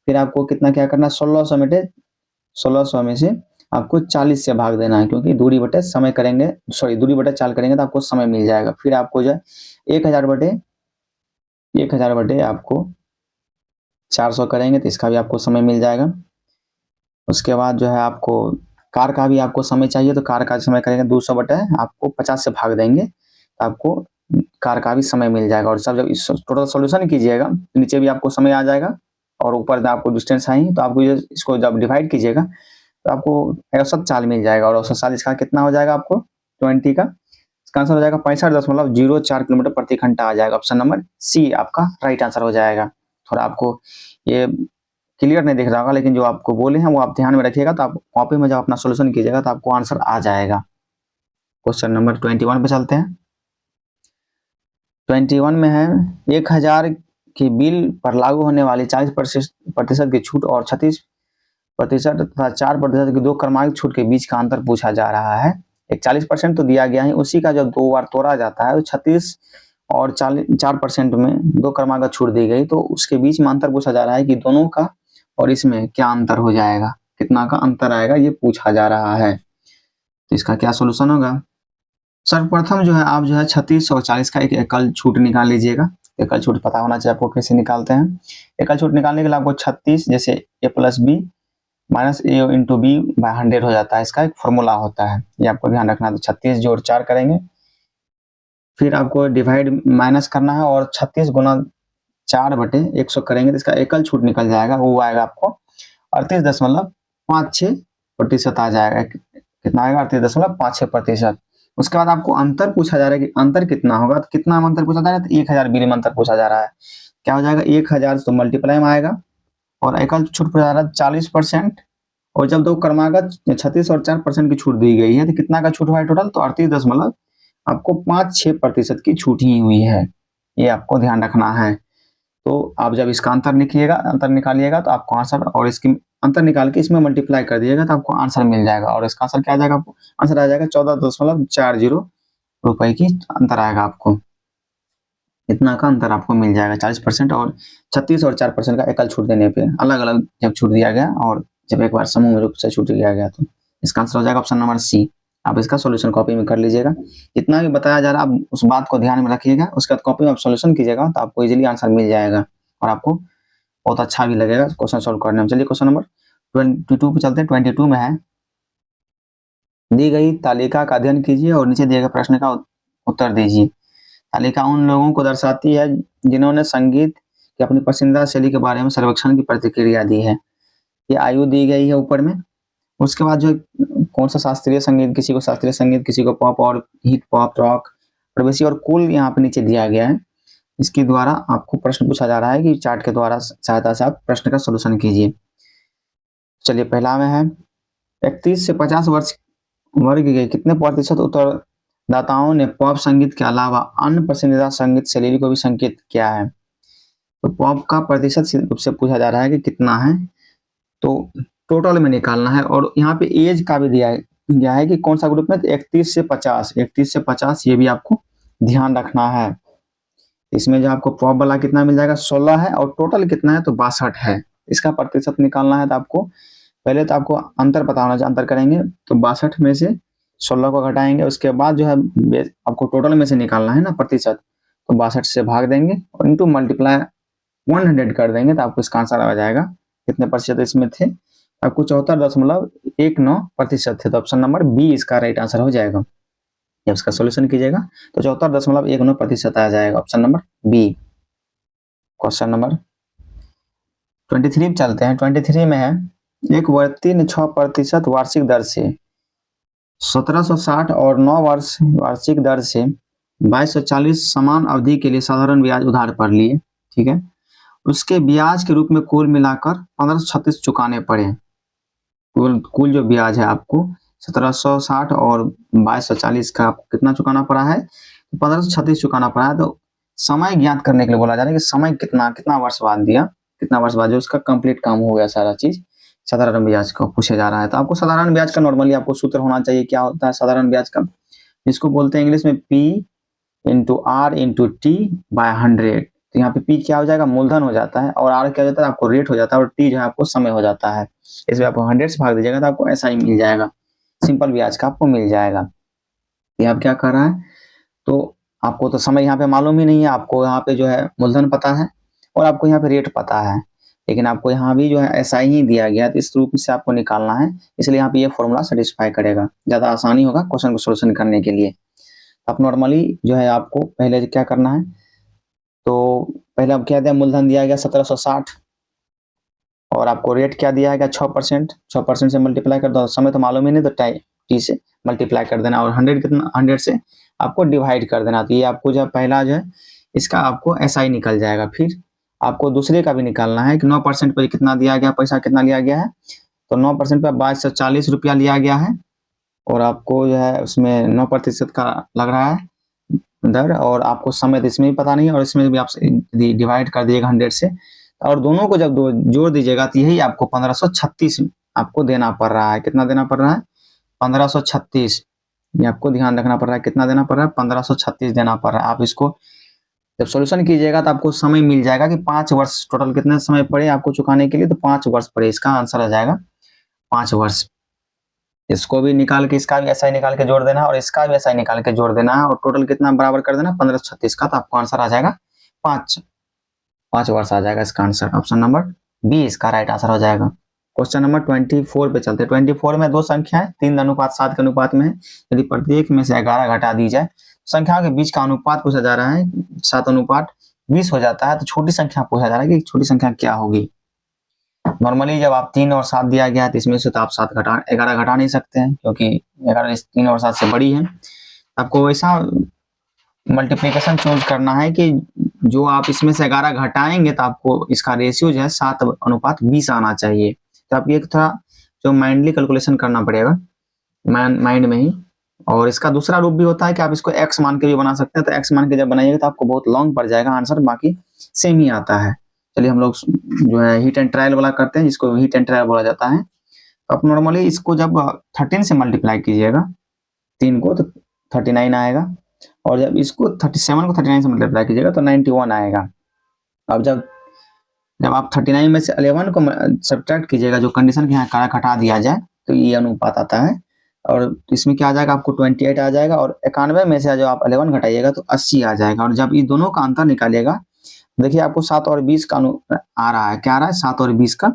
फिर आपको कितना क्या करना है, 1600 में से आपको 40 से भाग देना है, क्योंकि दूरी बटे समय करेंगे, दूरी बटे चाल करेंगे तो आपको समय मिल जाएगा। फिर आपको जो है 1000/1000 आपको 400 करेंगे तो इसका भी आपको समय मिल जाएगा। उसके बाद जो है आपको कार का भी आपको समय चाहिए, तो कार का समय करेंगे 200/, आपको 50 से भाग देंगे तो आपको कार का भी समय मिल जाएगा। और सब जब इस टोटल सॉल्यूशन कीजिएगा तो नीचे भी आपको समय आ जाएगा और ऊपर आपको डिस्टेंस आई, तो आपको इसको जब डिवाइड कीजिएगा तो आपको औसत चाल मिल जाएगा। और औसत चाल इसका कितना हो जाएगा आपको 20 का, इसका आंसर हो जाएगा 65.04 किलोमीटर प्रति घंटा आ जाएगा। ऑप्शन नंबर सी आपका राइट आंसर हो जाएगा। थोड़ा आपको ये क्लियर नहीं दिख रहा होगा, लेकिन जो आपको बोले हैं वो आप ध्यान में रखिएगा, तो आप कॉपी में जब अपना सोल्यूशन कीजिएगा तो आपको आंसर आ जाएगा। क्वेश्चन नंबर 21 पे चलते हैं। 21 में है 1000 के बिल पर लागू होने वाली 40% की छूट और 36% तथा 4% की 2 क्रमांक छूट के बीच का अंतर पूछा जा रहा है। एक 40% तो दिया गया है, उसी का जब 2 बार तोड़ा जाता है तो 36 और 4% में 2 क्रमांक छूट दी गई, तो उसके बीच में अंतर पूछा जा रहा है कि दोनों का और इसमें क्या अंतर हो जाएगा, कितना का अंतर आएगा, ये पूछा जा रहा है। तो इसका क्या सोल्यूशन होगा, सर्वप्रथम जो है आप जो है 36 और 40 का एक एकल छूट निकाल लीजिएगा। एकल छूट पता होना चाहिए आपको, कैसे निकालते हैं। एकल छूट निकालने के लिए आपको 36 जैसे a + b - a × b / 100 हो जाता है, इसका एक फॉर्मूला होता है, ये आपको ध्यान रखना है। तो 36 जोड़ 4 करेंगे, फिर आपको डिवाइड माइनस करना है और 36 गुना 4/100 करेंगे तो इसका एकल छूट निकल जाएगा, वो आएगा आपको 38.56% आ जाएगा। कितना आएगा, 38.56%। उसके बाद आपको अंतर पूछा जा रहा है कि अंतर कितना होगा, तो कितना अंतर पूछा जा रहा है, तो 1000 मिली अंतर पूछा जा रहा है। क्या हो जाएगा, 1000 तो मल्टीप्लाई में आएगा और एकल छूट पूछा जा रहा है 40%, और जब 2 क्रमागत 36 और 4% की छूट दी गई है तो कितना का छूट हुआ है टोटल, तो आपको 5-6% की छूट ही हुई है, ये आपको ध्यान रखना है। तो आप जब इसका अंतर निकालिएगा तो आपको आंसर, और इसकी अंतर निकाल के इसमें मल्टीप्लाई कर दिएगा तो आपको आंसर मिल जाएगा, और इसका आंसर क्या आ जाएगा, आपको आंसर आ जाएगा 14.40 रुपए की अंतर आएगा आपको। इतना का अंतर आपको मिल जाएगा 40%, और 36 और 4% का एकल छूट देने पे, अलग अलग जब छूट दिया गया और जब एक बार समूह रूप से छूट दिया गया, तो इसका आंसर हो जाएगा ऑप्शन नंबर सी। आप इसका सॉल्यूशन कॉपी में कर लीजिएगा, जितना भी बताया जा रहा है आप उस बात को ध्यान में रखिएगा, उसके बाद कॉपी में आप सॉल्यूशन कीजिएगा तो आपको इजीली आंसर मिल जाएगा और आपको बहुत अच्छा भी लगेगा क्वेश्चन सॉल्व करने में। चलिए क्वेश्चन नंबर 22 पे चलते हैं। 22 में है, दी गई तालिका का अध्ययन कीजिए और नीचे दिए गए प्रश्न का उत्तर दीजिए। तालिका उन लोगों को दर्शाती है जिन्होंने संगीत की अपनी पसंदीदा शैली के बारे में सर्वेक्षण की प्रतिक्रिया दी है। ये आयु दी गई है ऊपर में। उसके बाद जो कौन सा शास्त्रीय संगीत, किसी को शास्त्रीय संगीत, किसी को पॉप और हिप हॉप, रॉक, प्रवेशी और कूल यहाँ पे नीचे दिया गया है। इसके द्वारा आपको प्रश्न पूछा जा रहा है कि चार्ट के द्वारा सहायता से आप प्रश्न का सॉल्यूशन कीजिए। चलिए पहला में है, 31 से 50 वर्ष वर्ग के कितने प्रतिशत उत्तरदाताओं ने पॉप संगीत के अलावा अन्य पसंदीदा संगीत शैली को भी संकेत किया है। तो पॉप का प्रतिशत रूप से पूछा जा रहा है कि कितना है, तो टोटल में निकालना है, और यहाँ पे एज का भी दिया गया है कि कौन सा ग्रुप में, 31 से 50 ये भी आपको ध्यान रखना है। इसमें जो आपको पॉप वाला कितना मिल जाएगा, 16 है, और टोटल कितना है तो 62 है। इसका प्रतिशत निकालना है तो आपको पहले तो आपको अंतर पता होना चाहिए। अंतर करेंगे तो 62 में से 16 को घटाएंगे, उसके बाद जो है आपको टोटल में से निकालना है ना प्रतिशत, तो 62 से भाग देंगे और इंटू मल्टीप्लाई 100 कर देंगे तो आपको इसका आंसर आ जाएगा। कितने प्रतिशत इसमें थे, आपको 74.19% थे, तो ऑप्शन नंबर बी इसका राइट आंसर हो जाएगा। जब इसका सॉल्यूशन कीजिएगा तो 74.19% आ जाएगा, option number B. Question number 23 चलते हैं। 23 में है, एक व्यक्ति ने 6% वार्षिक दर से 1760 और 9 वर्ष वार्षिक दर से 2240 समान अवधि के लिए साधारण ब्याज उधार पर लिए, ठीक है। उसके ब्याज के रूप में कुल मिलाकर 1536 चुकाने पड़े। कुल जो ब्याज है आपको 1760 और 2240 का आपको कितना चुकाना पड़ा है, 1536 चुकाना पड़ा है। तो समय ज्ञात करने के लिए बोला जा रहा है कि समय कितना वर्ष बाद दिया, कितना वर्ष बाद जो उसका कंप्लीट काम हो गया सारा चीज, साधारण ब्याज का पूछा जा रहा है। तो आपको साधारण ब्याज का नॉर्मली आपको सूत्र होना चाहिए। क्या होता है साधारण ब्याज का, जिसको बोलते हैं इंग्लिश में P into R into T by 100। तो यहाँ पे P क्या हो जाएगा, मूलधन हो जाता है, और R क्या हो जाता है आपको रेट हो जाता है, और T जो है आपको समय हो जाता है। इसमें आपको 100 से भाग दीजिएगा तो आपको ऐसा ही मिल जाएगा, सिंपल ब्याज का आपको मिल जाएगा। ये आप क्या कर रहा है, तो आपको तो समय यहाँ पे मालूम ही नहीं है, आपको यहाँ पे जो है मूलधन पता है और आपको यहाँ पे रेट पता है, लेकिन आपको यहाँ भी जो है ऐसा ही दिया गया, तो इस रूप से आपको निकालना है। इसलिए यहाँ पे ये फॉर्मूला सेटिस्फाई करेगा, ज्यादा आसानी होगा क्वेश्चन को सोल्यूशन करने के लिए। आप नॉर्मली जो है आपको पहले क्या करना है, तो पहले अब क्या दिया, मूलधन दिया गया 1760 और आपको रेट क्या दिया है 6%। 6% से मल्टीप्लाई कर दो, समय तो मालूम ही नहीं, तो टी से मल्टीप्लाई कर देना, और 100 कितना, 100 से आपको डिवाइड कर देना। तो ये आपको जो पहला जो है इसका आपको ऐसा ही निकल जाएगा। फिर आपको दूसरे का भी निकालना है कि 9% पर कितना दिया गया, पैसा कितना लिया गया है, तो 9% पर 2240 रुपया लिया गया है, और आपको जो है उसमें 9% का लग रहा है दर, और आपको समय तो इसमें भी पता नहीं, और इसमें भी आप डिवाइड कर दिएगा 100 से, और दोनों को जब जोड़ दीजिएगा तो यही आपको 1536 आपको देना पड़ रहा है। कितना देना पड़ रहा है, 1536। ये आपको ध्यान रखना पड़ रहा है, कितना देना पड़ रहा है, 1536 देना पड़ रहा है। आप इसको जब सॉल्यूशन कीजिएगा तो आपको समय मिल जाएगा कि 5 वर्ष टोटल कितने समय पड़े आपको चुकाने के लिए, तो 5 वर्ष पड़े। इसका आंसर आ जाएगा 5 वर्ष। इसको भी निकाल के, इसका भी ऐसा ही निकाल के जोड़ देना है, और इसका भी ऐसा ही निकाल के जोड़ देना है, और टोटल कितना बराबर कर देना 1536 का, तो आपको आंसर आ जाएगा 5 वर्ष आ जाएगा इसका आंसर। ऑप्शन नंबर बी इसका राइट आंसर हो जाएगा। क्वेश्चन नंबर 24 पे चलते हैं। 24 में दो संख्याएं 3:7 के अनुपात में है। यदि प्रत्येक में से 11 घटा दी जाए, संख्याओं के बीच का अनुपात पूछा जा रहा है, 7:20 हो जाता है। तो छोटी संख्या पूछा जा रहा है कि छोटी संख्या क्या होगी। नॉर्मली जब आप 3 और 7 दिया गया है तो इसमें से तो आप 11 घटा नहीं सकते हैं, क्योंकि 11 3 और 7 से बड़ी है। आपको वैसा मल्टीप्लिकेशन चूज करना है कि जो आप इसमें से 11 घटाएंगे तो आपको इसका रेशियो जो है 7:20 आना चाहिए। तो आप ये थोड़ा जो माइंडली कैलकुलेशन करना पड़ेगा, माइंड में ही और इसका दूसरा रूप भी होता है कि आप इसको x मान के भी बना सकते हैं, तो x मान के जब बनाइएगा तो आपको बहुत लॉन्ग पड़ जाएगा आंसर, बाकी सेम ही आता है। चलिए हम लोग जो है हीट एंड ट्रायल वाला करते हैं, जिसको हीट एंड ट्रायल बोला जाता है। तो आप नॉर्मली इसको जब 13 से मल्टीप्लाई कीजिएगा 3 को, तो 39 आएगा, और जब इसको 37 को 39 से मल्टीप्लाई कीजिएगा तो 91 आएगा। अब जब आप 39 में से 11 को सब्ट्रैक्ट कीजिएगा, जो कंडीशन के यहाँ कारा हटा दिया जाए, तो ये अनुपात आता है। और इसमें क्या आ जाएगा, आपको 28 आ जाएगा, और 91 में से जो आप 11 घटाइएगा तो 80 आ जाएगा। और जब ये दोनों का अंतर निकालिएगा, देखिए आपको 7 और 20 का आ रहा है, क्या आ रहा है, 7 और 20 का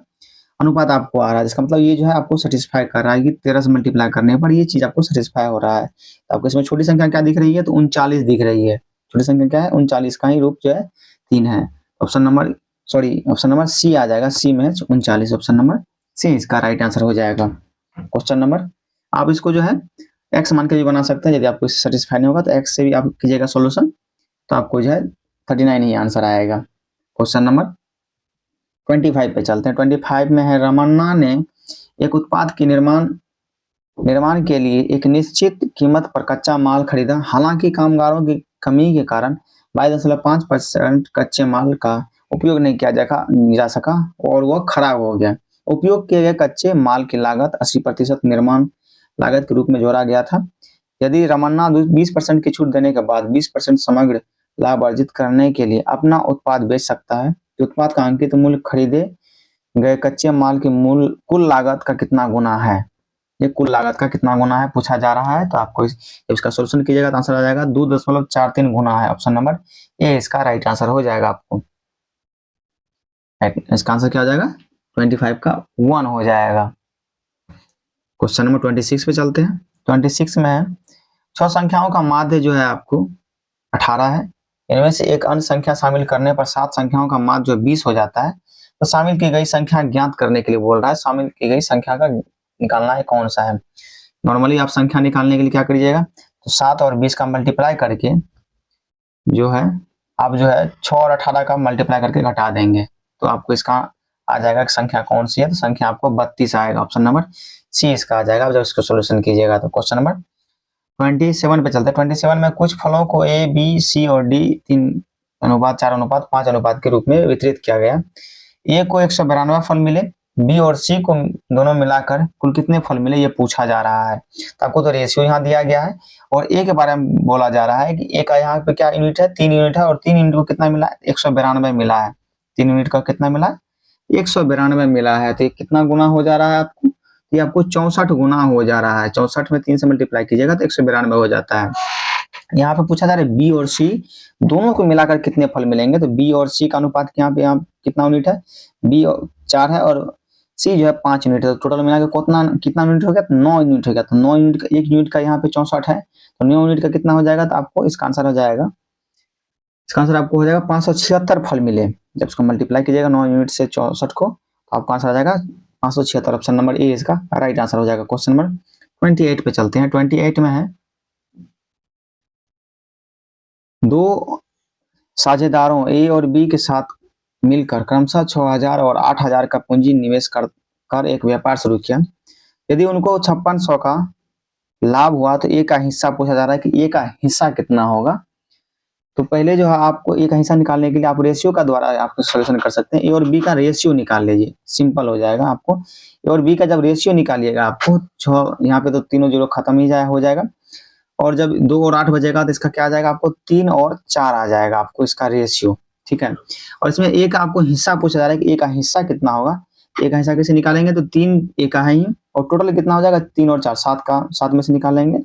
अनुपात आपको आ रहा है। इसका मतलब ये जो है आपको सेटिस्फाई कर रहा है कि 13 से मल्टीप्लाई करने पर ये चीज आपको सेटिस्फाई हो रहा है। तो आपको इसमें छोटी संख्या क्या दिख रही है, तो 39 दिख रही है। छोटी संख्या क्या है, 39 का ही रूप जो है 3 है। ऑप्शन नंबर सी आ जाएगा, सी में 39, ऑप्शन नंबर सी इसका राइट आंसर हो जाएगा। क्वेश्चन नंबर, आप इसको जो है एक्स मान के भी बना सकते हैं, यदि आपको इससे सेटिस्फाई नहीं होगा तो एक्स से भी आप कीजिएगा सोल्यूशन, तो आपको जो है 39 ही आंसर आएगा। क्वेश्चन नंबर 25 पे चलते हैं। 25 में है, रमन्ना ने एक उत्पाद के निर्माण के लिए एक निश्चित कीमत पर कच्चा माल खरीदा, हालांकि कामगारों की कमी के कारण 22.5% कच्चे माल का उपयोग नहीं किया जा सका और वह खराब हो गया। उपयोग किए गए कच्चे माल की लागत 80% निर्माण लागत के रूप में जोड़ा गया था। यदि रमन्ना 20% की छूट देने के बाद 20% समग्र लाभ अर्जित करने के लिए अपना उत्पाद बेच सकता है, तो उत्पाद का अंकित मूल्य खरीदे गए कच्चे माल की कुल लागत का कितना गुना है। ये कुल लागत का कितना गुना है पूछा जा रहा है। तो आपको इसका सोल्यूशन कीजिएगा तो आंसर आ जाएगा 2.43 गुना है। ऑप्शन नंबर ए इसका राइट आंसर हो जाएगा। आपको इसका आंसर क्या हो जाएगा, 25 का 1 हो जाएगा। क्वेश्चन नंबर 26 पे चलते हैं। 26 में है, 6 संख्याओं का माध्य जो है आपको 18 है। इनमें से एक अन्य संख्या शामिल करने पर 7 संख्याओं का माध्य जो 20 हो जाता है। तो शामिल की गई संख्या ज्ञात करने के लिए बोल रहा है, शामिल की गई संख्या का निकालना है कौन सा है। नॉर्मली आप संख्या निकालने के लिए क्या करिएगा, तो 7 और 20 का मल्टीप्लाई करके जो है आप जो है 6 और 18 का मल्टीप्लाई करके घटा देंगे, तो आपको इसका आ जाएगा कि संख्या कौन सी है। तो संख्या आपको 32 आएगा। ऑप्शन नंबर सी इसका आ जाएगा। जब इसको सोल्यूशन कीजिएगा तो क्वेश्चन नंबर 27 पे चलते हैं। 27 में कुछ फलों को ए, बी, सी और डी 3:4:5 अनुपात के रूप में वितरित किया गया। ए को 192 फल मिले, बी और सी को दोनों मिलाकर कुल कितने फल मिले ये पूछा जा रहा है। तो आपको तो रेशियो यहाँ दिया गया है, और ए के बारे में बोला जा रहा है कि ए का यहाँ पे क्या यूनिट है, 3 यूनिट है, और 3 यूनिट को कितना मिला है, 192 मिला है। 3 यूनिट का कितना मिला है, 192 मिला है। तो ये कितना गुना हो जा रहा है आपको, ये आपको 64 गुना हो जा रहा है। 64 में 3 से मल्टीप्लाई कीजिएगा तो 192 हो जाता है। यहाँ पे पूछा जा रहा है बी और सी दोनों को मिलाकर कितने फल मिलेंगे। तो बी और सी का अनुपात यहाँ पे कितना यूनिट है, बी 4 है और सी जो है 5 यूनिट है। तो टोटल मिलाकर कितना यूनिट हो गया, तो 9 यूनिट हो गया। तो 9 यूनिट का, 1 यूनिट का यहाँ पे 64 है, तो 9 यूनिट का कितना हो जाएगा, तो आपको इसका आंसर हो जाएगा, इसका आंसर आपको हो जाएगा 576 फल मिले। जब इसको मल्टीप्लाई कीजिएगा 9 यूनिट से 64 को, तो आपका आंसर आ जाएगा 576। ऑप्शन नंबर ए इसका राइट आंसर हो जाएगा। क्वेश्चन नंबर 28 पे चलते हैं। 28 में है, 2 साझेदारों ए और बी के साथ मिलकर क्रमशः 6000 और 8000 का पूंजी निवेश कर एक व्यापार शुरू किया। यदि उनको 5600 का लाभ हुआ तो ए का हिस्सा पूछा जा रहा है कि ए का हिस्सा कितना होगा। तो पहले जो है आपको ए का हिस्सा निकालने के लिए आप रेशियो का द्वारा आप सोल्यूशन कर सकते हैं। ए और बी का रेशियो निकाल लीजिए, सिंपल हो जाएगा आपको। ए और बी का जब रेशियो निकालिएगा आपको 6, यहाँ पे तो तीनों जीरो खत्म ही हो जाएगा, और जब 2 और 8 बजेगा तो इसका क्या आ जाएगा, आपको 3 और 4 आ जाएगा आपको इसका रेशियो, ठीक है। और इसमें ए का आपको हिस्सा पूछा जा रहा है कि ए का हिस्सा कितना होगा। ए का हिस्सा कैसे निकालेंगे, तो 3 ए का है ही, और टोटल कितना हो जाएगा 3 और 4, 7 में से निकालेंगे।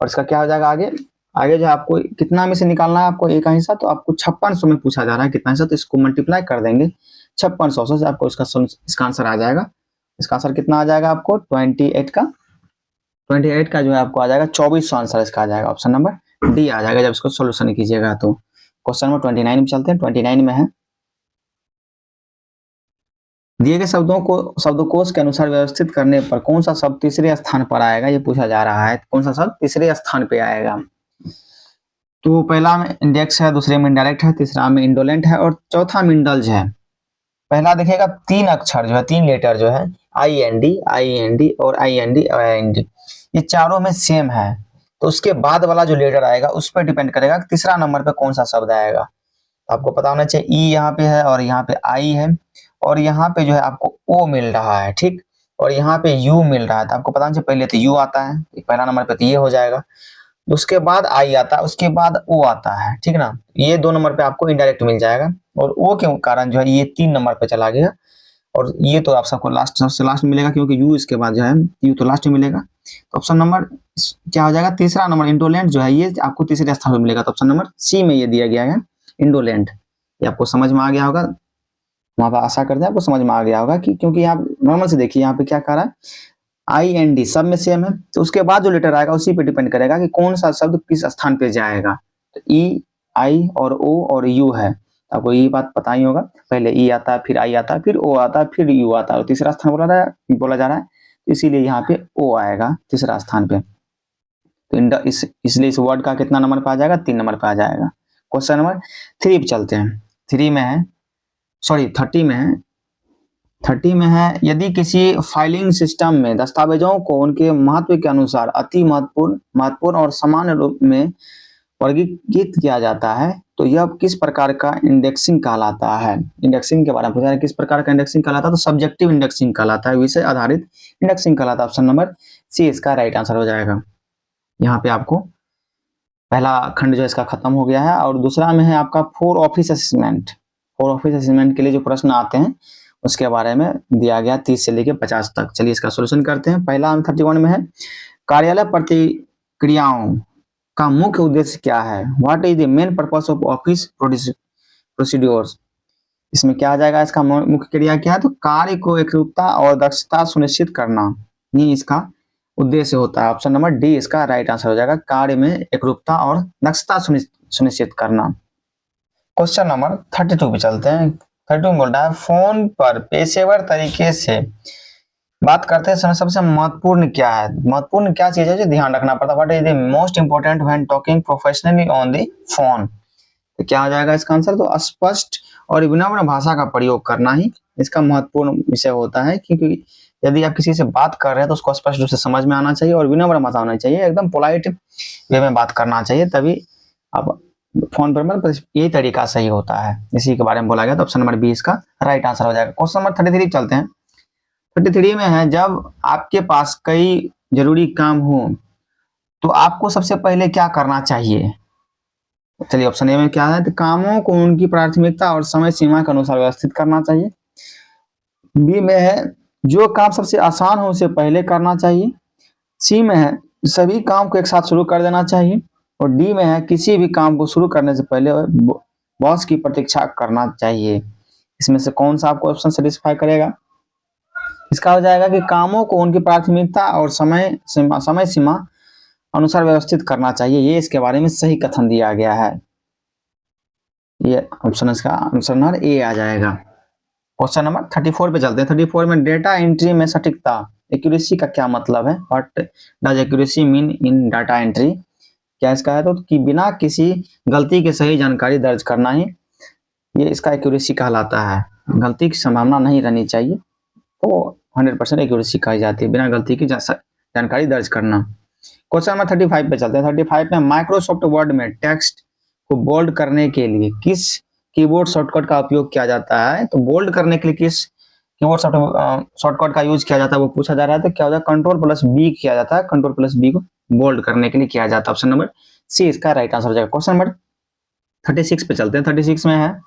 और इसका क्या हो जाएगा आगे जो आपको कितना में से निकालना है आपको ए का हिस्सा, तो आपको 5600 में पूछा जा रहा है कितना हिस्सा, तो इसको मल्टीप्लाई कर देंगे 5600 से, आपको इसका आंसर आ जाएगा। इसका आंसर कितना आ जाएगा आपको 28 का जो है आपको आ जाएगा 2400 आंसर इसका आ जाएगा। ऑप्शन नंबर डी आ जाएगा जब इसको सोल्यूशन कीजिएगा। तो क्वेश्चन नंबर 29 में चलते हैं। 29 में है, दिए गए शब्दकोश के अनुसार व्यवस्थित करने पर कौन सा शब्द तीसरे स्थान पर आएगा ये पूछा जा रहा है। कौन सा शब्द तीसरे स्थान पे आएगा। तो पहला में इंडेक्स है, दूसरे में इंडायरेक्ट है, तीसरा में इंडोलेंट है, और चौथा में इंडल्ज है। पहला देखिएगा 3 अक्षर जो है, 3 लेटर जो है, IND और IND और IND, ये चारों में सेम है। तो उसके बाद वाला जो लेटर आएगा उस पर डिपेंड करेगा कि तीसरा नंबर पे कौन सा शब्द आएगा। तो आपको पता होना चाहिए ई यहाँ पे है और यहाँ पे आई है और यहाँ पे जो है आपको ओ मिल रहा है, ठीक, और यहाँ पे यू मिल रहा है। तो आपको पता होना चाहिए पहले तो यू आता है, पहला नंबर पे तो ये हो जाएगा, उसके बाद आई आता है, उसके बाद ओ आता है, ठीक ना। ये 2 नंबर पे आपको इनडायरेक्ट मिल जाएगा और ओ के कारण जो है ये 3 नंबर पे चला गया और ये तो आप सबको लास्ट, सबसे लास्ट में मिलेगा क्योंकि यू इसके बाद जो है यू तो लास्ट में मिलेगा। तो ऑप्शन नंबर क्या हो जाएगा, तीसरा नंबर इंडोलेंट जो है ये आपको तीसरे स्थान पर मिलेगा। तो ऑप्शन नंबर सी में ये दिया गया है इंडोलेंट। ये आपको समझ में आ गया होगा, वहां पर आशा करते हैं आपको समझ में आ गया होगा कि क्योंकि यहाँ नॉर्मल से देखिए यहाँ पे क्या कह रहा है आई एन डी सब में सेम है, तो उसके बाद जो लेटर आएगा उसी पे डिपेंड करेगा कि कौन सा शब्द किस स्थान पे जाएगा। तो ई आई और ओ और यू है, तो आपको ये बात पता ही होगा, पहले ई आता है फिर आई आता है फिर ओ आता है फिर यू आता है और तीसरा स्थान बोला जा रहा है, तो इसीलिए यहाँ पे ओ आएगा तीसरा स्थान पे। तो इसलिए इस वर्ड का कितना नंबर पे आ जाएगा, 3 नंबर पे आ जाएगा। क्वेश्चन नंबर 3 पे चलते हैं। 3 में है, सॉरी 30 में है, 30 में है यदि किसी फाइलिंग सिस्टम में दस्तावेजों को उनके महत्व के अनुसार अति महत्वपूर्ण और सामान्य रूप में वर्गीकृत किया जाता है तो यह किस प्रकार का इंडेक्सिंग कहलाता है। इंडेक्सिंग के बारे में पूछा है, किस प्रकार का इंडेक्सिंग कहलाता है, तो सब्जेक्टिव इंडेक्सिंग कहलाता है, विषय आधारित इंडेक्सिंग कहलाता है। ऑप्शन नंबर सी इसका राइट आंसर हो जाएगा। यहाँ पे आपको पहला खंड जो इसका खत्म हो गया है और दूसरा में है आपका 4 ऑफिस असेसमेंट। 4 ऑफिस असेसमेंट के लिए जो प्रश्न आते हैं उसके बारे में दिया गया 30 से लेकर 50 तक। चलिए इसका सॉल्यूशन करते हैं। पहला 31 में है कार्यालय प्रतिक्रियाओं का मुख्य उद्देश्य क्या है, what is the main purpose of office procedures. इसमें क्या आ जाएगा, इसका मुख्य क्रिया क्या है, तो कार्य को एकरूपता और दक्षता सुनिश्चित करना ही इसका उद्देश्य होता है। ऑप्शन नंबर डी इसका राइट आंसर हो जाएगा, कार्य में एकरूपता और दक्षता सुनिश्चित करना। क्वेश्चन नंबर 32 पे चलते हैं। 32 बोल रहा है फोन पर पेशेवर तरीके से बात करते समय सबसे महत्वपूर्ण क्या है, महत्वपूर्ण क्या चीज है जो ध्यान रखना पड़ता है, what is the most important when talking professionally on the phone. तो क्या आ जाएगा इसका आंसर, तो स्पष्ट और विनम्र भाषा का प्रयोग करना ही इसका महत्वपूर्ण विषय होता है, क्योंकि यदि आप किसी से बात कर रहे हैं तो उसको स्पष्ट रूप से समझ में आना चाहिए और विनम्र भाषा होना चाहिए, एकदम पोलाइट वे में बात करना चाहिए, तभी आप फोन पर मतलब यही तरीका सही होता है, इसी के बारे में बोला गया। तो ऑप्शन नंबर बी इसका राइट आंसर हो जाएगा। क्वेश्चन नंबर 33 चलते हैं। 33 में है जब आपके पास कई जरूरी काम हो तो आपको सबसे पहले क्या करना चाहिए। चलिए ऑप्शन ए में क्या है, तो कामों को उनकी प्राथमिकता और समय सीमा के अनुसार व्यवस्थित करना चाहिए। बी में है जो काम सबसे आसान हो उसे पहले करना चाहिए। सी में है सभी काम को एक साथ शुरू कर देना चाहिए और डी में है किसी भी काम को शुरू करने से पहले बॉस की प्रतीक्षा करना चाहिए। इसमें से कौन सा आपको ऑप्शन सेटिस्फाई करेगा, इसका हो जाएगा कि कामों को उनकी प्राथमिकता और समय सीमा अनुसार व्यवस्थित करना चाहिए, ये इसके बारे में सही कथन दिया गया है। ये ऑप्शन इसका आंसर नंबर ए आ जाएगा। क्वेश्चन नंबर 34 पे चलते हैं। 34 में डेटा एंट्री में सटीकता, एक्यूरेसी का क्या मतलब है, what does accuracy mean in data entry. क्या इसका है, तो कि बिना किसी गलती के सही जानकारी दर्ज करना ही ये इसका एक्यूरेसी कहलाता है। गलती की संभावना नहीं रहनी चाहिए तो 100% एक्यूरेसी कही जाती है, बिना गलती की जानकारी दर्ज करना। क्वेश्चन नंबर 35 पे चलते हैं। 35 में माइक्रोसॉफ्ट वर्ड में टेक्स्ट को बोल्ड करने के लिए किस कीबोर्ड शॉर्टकट का उपयोग किया जाता है। तो बोल्ड करने के लिए किस कीबोर्ड शॉर्टकट का यूज किया जाता है वो पूछा जा रहा है। तो क्या होता है, Ctrl+B किया जाता है, Ctrl+B को बोल्ड करने के लिए किया जाता है। ऑप्शन नंबर सी इसका राइट आंसर हो जाएगा। क्वेश्चन नंबर 36 पे चलते हैं। 36 में है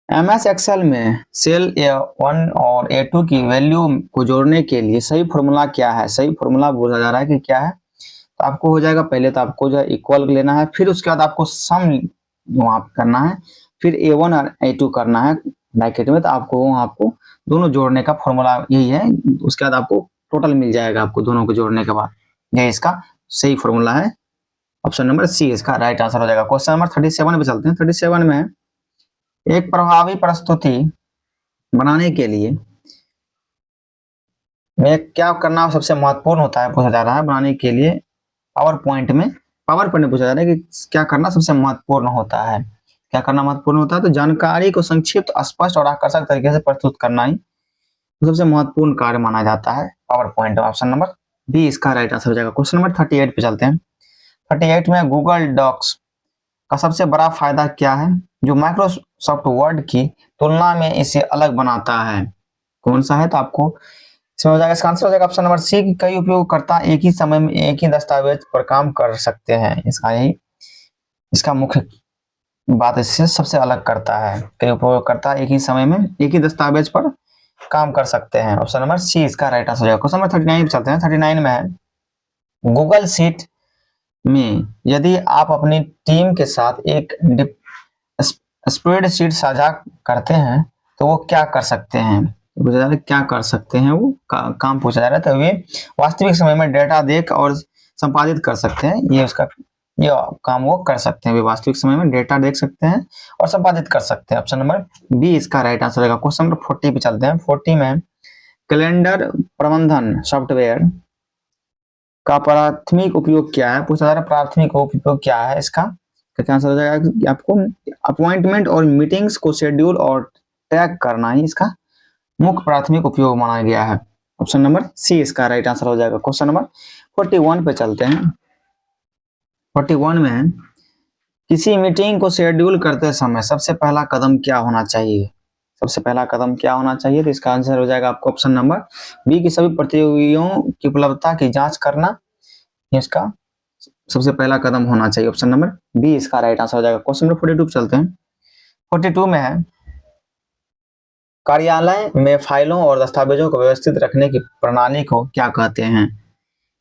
MS एक्सेल में सेल A1 और A2 की वैल्यू को जोड़ने के लिए सही फॉर्मूला क्या है। सही फॉर्मूला बोला जा रहा है कि क्या है, तो आपको हो जाएगा पहले तो आपको जो है इक्वल लेना है, फिर उसके बाद आपको सम वहां करना है, फिर A1 और A2 करना है ब्रैकेट में, तो आपको वहां आपको दोनों जोड़ने का फॉर्मूला यही है, उसके बाद आपको टोटल मिल जाएगा आपको दोनों को जोड़ने के बाद, यही इसका सही फॉर्मूला है। ऑप्शन नंबर सी इसका राइट आंसर हो जाएगा। क्वेश्चन नंबर 37 पे चलते हैं। 37 में एक प्रभावी प्रस्तुति बनाने के लिए में क्या करना सबसे महत्वपूर्ण होता है पूछा जा रहा है। बनाने के लिए पावर पॉइंट में पूछा जा रहा है कि क्या करना सबसे महत्वपूर्ण होता है। क्या करना महत्वपूर्ण होता है, तो जानकारी को संक्षिप्त, स्पष्ट और आकर्षक तरीके से प्रस्तुत करना ही सबसे महत्वपूर्ण कार्य माना जाता है power point. Option number B इसका राइट आंसर हो जाएगा। क्वेश्चन नंबर 38 पे चलते हैं। 38 में गूगल डॉक्स का सबसे बड़ा फायदा क्या है जो माइक्रोसॉफ्ट वर्ड की तुलना में इसे अलग बनाता है? कौन सा है? तो आपको इसमें हो जाएगा, इसका आंसर हो जाएगा ऑप्शन नंबर सी कि कई उपयोगकर्ता एक ही समय में एक ही दस्तावेज पर काम कर सकते हैं। इसका यही इसका मुख्य बात इससे सबसे अलग करता है। कई उपयोगकर्ता एक ही समय में एक ही दस्तावेज पर काम कर सकते हैं। ऑप्शन नंबर सी इसका राइट आंसर हो जाएगा। क्वेश्चन नंबर 39 पे चलते हैं। 39 में है गूगल शीट में यदि आप अपनी टीम के साथ एक स्प्रेडशीट साझा करते हैं तो वो क्या कर सकते हैं? पूछा जा रहा है क्या कर सकते हैं, वो काम पूछा जा रहा है। तो वे वास्तविक समय में डेटा देख और संपादित कर सकते हैं। ये काम वो कर सकते हैं। वे वास्तविक समय में डेटा देख सकते हैं और संपादित कर सकते हैं। ऑप्शन नंबर बी इसका राइट आंसर होगा। क्वेश्चन नंबर 40 पे चलते हैं। 40 में कैलेंडर प्रबंधन सॉफ्टवेयर का प्राथमिक उपयोग क्या है? पूछा जा रहा है प्राथमिक उपयोग क्या है इसका? क्या आंसर हो जाएगा कि आपको अपॉइंटमेंट और मीटिंग्स को शेड्यूल और ट्रैक करना ही इसका मुख्य प्राथमिक उपयोग माना गया है। ऑप्शन नंबर सी इसका राइट आंसर हो जाएगा। क्वेश्चन नंबर 41 पे चलते हैं। 41 में किसी मीटिंग को शेड्यूल करते समय सबसे पहला कदम क्या होना चाहिए? सबसे पहला कदम क्या होना चाहिए? तो इसका आंसर हो जाएगा आपको ऑप्शन नंबर बी की सभी प्रतियोगियों की उपलब्धता की जांच करना इसका सबसे पहला कदम होना चाहिए। ऑप्शन नंबर बी इसका राइट आंसर हो जाएगा। क्वेश्चन नंबर 42 पे चलते हैं। 42 में है कार्यालय में फाइलों और दस्तावेजों को व्यवस्थित रखने की प्रणाली को क्या कहते हैं?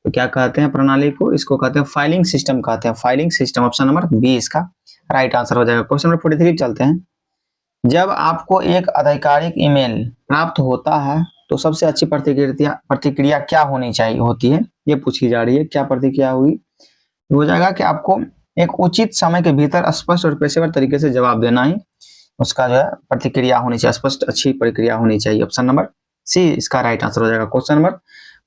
तो क्या कहते हैं प्रणाली को? इसको कहते हैं फाइलिंग सिस्टम कहते हैं। Filing system option number B इसका राइट आंसर हो जाएगा। क्वेश्चन नंबर 43 चलते हैं। जब आपको एक आधिकारिक ईमेल प्राप्त होता है तो सबसे अच्छी प्रतिक्रिया क्या होती है? ये पूछी जा रही है। क्या प्रतिक्रिया हुई हो जाएगा कि आपको एक उचित समय के भीतर स्पष्ट और पेशेवर तरीके से जवाब देना ही उसका जो है प्रतिक्रिया होनी चाहिए। स्पष्ट अच्छी प्रक्रिया होनी चाहिए। ऑप्शन नंबर सी इसका राइट आंसर हो जाएगा। क्वेश्चन नंबर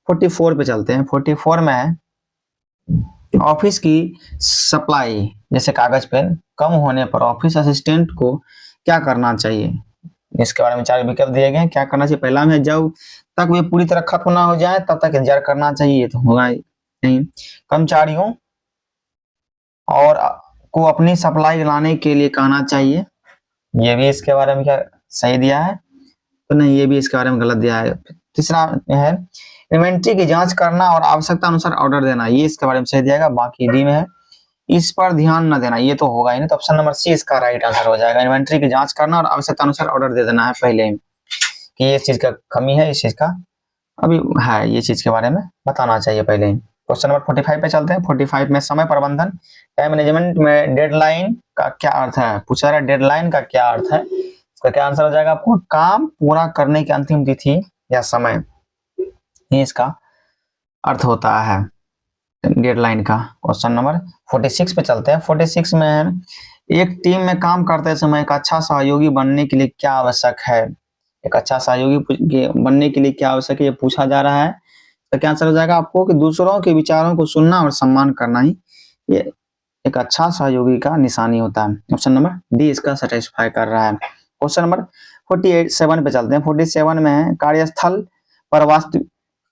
44 पे चलते हैं। 44 में है ऑफिस की सप्लाई जैसे कागज पेन कम होने पर ऑफिस असिस्टेंट को क्या करना चाहिए? इसके बारे में 4 विकल्प दिए गए हैं। क्या करना चाहिए? पहला में जब तक वे पूरी तरह खत्म ना हो जाए तब तक इंतजार करना चाहिए। तो होगा नहीं। कर्मचारियों और को अपनी सप्लाई लाने के लिए कहना चाहिए। ये भी इसके बारे में क्या सही दिया है? तो नहीं, ये भी इसके बारे में गलत दिया है। तीसरा है इन्वेंट्री की जांच करना और आवश्यकता अनुसार ऑर्डर देना। ये इसके बारे में सही दिया गया। बाकी डी में है इस पर ध्यान न देना। ये तो होगा ही नहीं। तो ऑप्शन नंबर सी इसका राइट आंसर हो जाएगा। इन्वेंट्री की जांच करना और आवश्यकता अनुसार ऑर्डर दे देना है पहले कि ये चीज का कमी है, इस चीज का अभी है, ये चीज के बारे में बताना चाहिए पहले ही। क्वेश्चन नंबर 45 पे चलते हैं। 45 में समय प्रबंधन टाइम मैनेजमेंट में डेडलाइन का क्या अर्थ है? पूछा रहा है डेडलाइन का क्या अर्थ है। इसका क्या आंसर हो जाएगा आपको? काम पूरा करने की अंतिम तिथि या समय, ये इसका अर्थ होता है डेडलाइन का। क्वेश्चन नंबर 46 पे चलते हैं। 46 में एक टीम में काम करते समय एक अच्छा सहयोगी बनने के लिए क्या आवश्यक है? एक अच्छा सहयोगी बनने के लिए क्या आवश्यक है, ये पूछा जा रहा है। तो क्या आंसर हो जाएगा आपको कि दूसरों के विचारों को सुनना और सम्मान करना ही ये एक अच्छा सहयोगी का निशानी होता है। ऑप्शन नंबर डी इसका सेटिस्फाई कर रहा है। क्वेश्चन नंबर 47 पे चलते हैं। 47 में है कार्यस्थल पर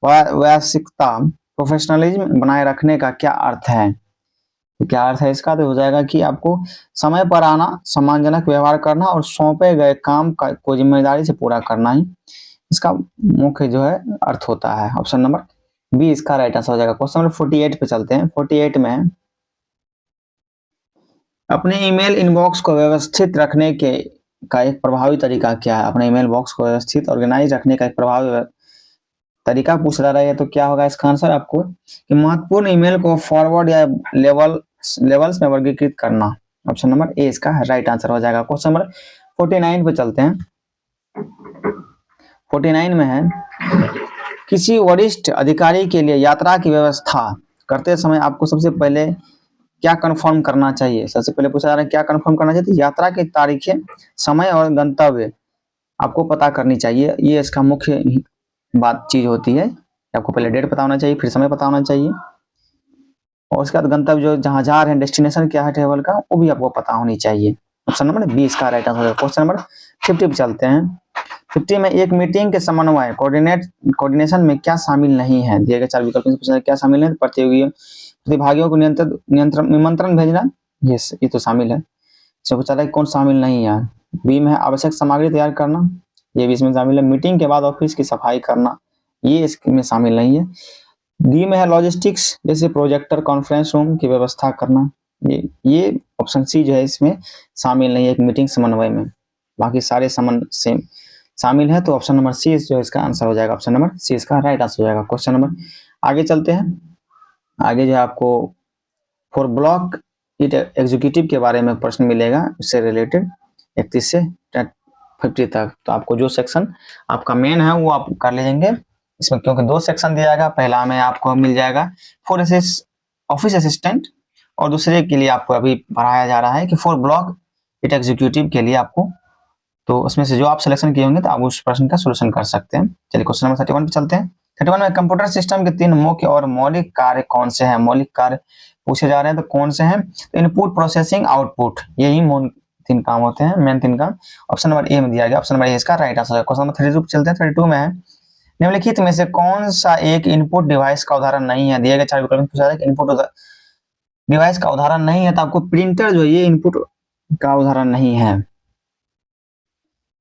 वास्तविकता प्रोफेशनलिज्म बनाए रखने का क्या अर्थ है? तो क्या अर्थ है इसका? तो हो जाएगा कि आपको समय पर आना, सम्मानजनक व्यवहार करना और सौंपे गए काम को जिम्मेदारी से पूरा करना ही इसका मुख्य जो है अर्थ होता है। ऑप्शन नंबर बी इसका राइट आंसर हो जाएगा। क्वेश्चन नंबर 48 पे चलते हैं। 48 में अपने ईमेल इनबॉक्स को व्यवस्थित रखने के का एक प्रभावी तरीका क्या है? अपने ईमेल बॉक्स को व्यवस्थित ऑर्गेनाइज रखने का एक प्रभावी तरीका पूछ रहा है। तो क्या होगा इसका आंसर आपको कि महत्वपूर्ण ईमेल को फॉरवर्ड या लेवल्स में वर्गीकृत करना। ऑप्शन नंबर ए इसका राइट आंसर हो जाएगा। क्वेश्चन नंबर 49 पे चलते हैं। 49 में है किसी वरिष्ठ अधिकारी के लिए यात्रा की व्यवस्था करते समय आपको सबसे पहले क्या कंफर्म करना चाहिए? सबसे पहले पूछा जा रहा है क्या कंफर्म करना चाहिए? तो यात्रा की तारीखें, समय और गंतव्य आपको पता करनी चाहिए। ये इसका मुख्य बात चीज होती है। आपको पहले डेट पता होना चाहिए, फिर समय पता होना चाहिए और उसके बाद गंतव्य जो जहां जा रहे हैं, डेस्टिनेशन क्या है ट्रेवल का, वो भी आपको पता होनी चाहिए। ऑप्शन नंबर बी इसका राइट आंसर है। क्वेश्चन नंबर 50 पे चलते हैं। 50 में एक मीटिंग के समन्वय कोऑर्डिनेशन में क्या शामिल नहीं है, दिए गए 4 विकल्प में पूछा क्या शामिल है, प्रतिभागियों को निमंत्रण भेजना, ये तो शामिल है। इसमें पूछा था कौन शामिल नहीं है। बी में है आवश्यक सामग्री तैयार करना, ये भी इसमें शामिल है। मीटिंग के बाद ऑफिस की सफाई करना, ये इसमें शामिल नहीं है। डी में है लॉजिस्टिक्स, जैसे प्रोजेक्टर कॉन्फ्रेंस रूम की व्यवस्था करना, ये ऑप्शन सी जो है इसमें शामिल नहीं है एक मीटिंग समन्वय में, बाकी सारे सेम शामिल है। तो ऑप्शन नंबर सी जो है इसका आंसर हो जाएगा, ऑप्शन नंबर सी इसका राइट आंसर हो जाएगा। क्वेश्चन नंबर आगे चलते हैं। आगे जो है आपको फॉर ब्लॉक इट एग्जीक्यूटिव के बारे में प्रश्न मिलेगा, उससे रिलेटेड 31 से 50 तक। तो आपको जो सेक्शन आपका मेन है वो आप कर लीजिएंगे इसमें, क्योंकि 2 सेक्शन दिया जाएगा। पहला में आपको मिल जाएगा फॉर ऑफिस असिस्टेंट, और दूसरे के लिए आपको अभी पढ़ाया जा रहा है कि फॉर ब्लॉक इट एग्जीक्यूटिव के लिए आपको, तो उसमें से जो आप सिलेक्शन किए होंगे तो आप उस प्रश्न का सोल्यूशन कर सकते हैं। चलिए क्वेश्चन नंबर 31 पे चलते हैं। 31 में कंप्यूटर सिस्टम के 3 मुख्य और मौलिक कार्य कौन से हैं, मौलिक कार्य पूछे जा रहे हैं तो कौन से हैं, तो इनपुट प्रोसेसिंग आउटपुट, यही 3 काम होते हैं, मेन 3 काम। ऑप्शन नंबर ए में दिया गया, ऑप्शन नंबर ए इसका राइट आंसर है। क्वेश्चन नंबर 32 पे चलते हैं। 32 में है निम्नलिखित में से कौन सा एक इनपुट डिवाइस का उदाहरण नहीं है, दिए गए 4 विकल्प में पूछा है कि इनपुट डिवाइस का उदाहरण नहीं है, तो आपको प्रिंटर जो ये इनपुट का उदाहरण नहीं है।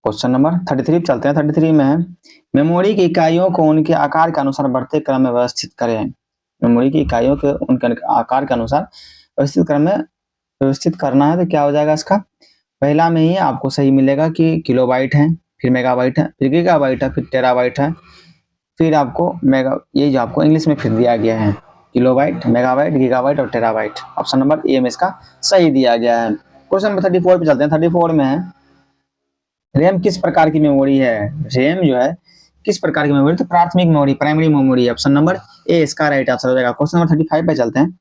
क्वेश्चन नंबर 33 चलते हैं। 33 में है मेमोरी की इकाइयों को उनके आकार के अनुसार बढ़ते क्रम में व्यवस्थित करें, मेमोरी की इकाइयों को उनके आकार के अनुसार व्यवस्थित क्रम में व्यवस्थित करना है, तो क्या हो जाएगा इसका, पहला में ही आपको सही मिलेगा कि किलोबाइट है, फिर मेगाबाइट है, फिर गीगाबाइट है, फिर टेराबाइट है, फिर आपको मेगा, ये जो आपको इंग्लिश में फिर दिया गया है किलोबाइट, मेगाबाइट, गीगाबाइट और टेराबाइट। ऑप्शन नंबर ए में इसका सही दिया गया है। क्वेश्चन नंबर 34 पे चलते हैं। 34 में है रैम किस प्रकार की मेमोरी है, रैम जो है किस प्रकार की मेमोरी, तो प्राथमिक memory, primary memory. Option number A इसका राइट आंसर हो जाएगा। क्वेश्चन नंबर 35 पे चलते हैं।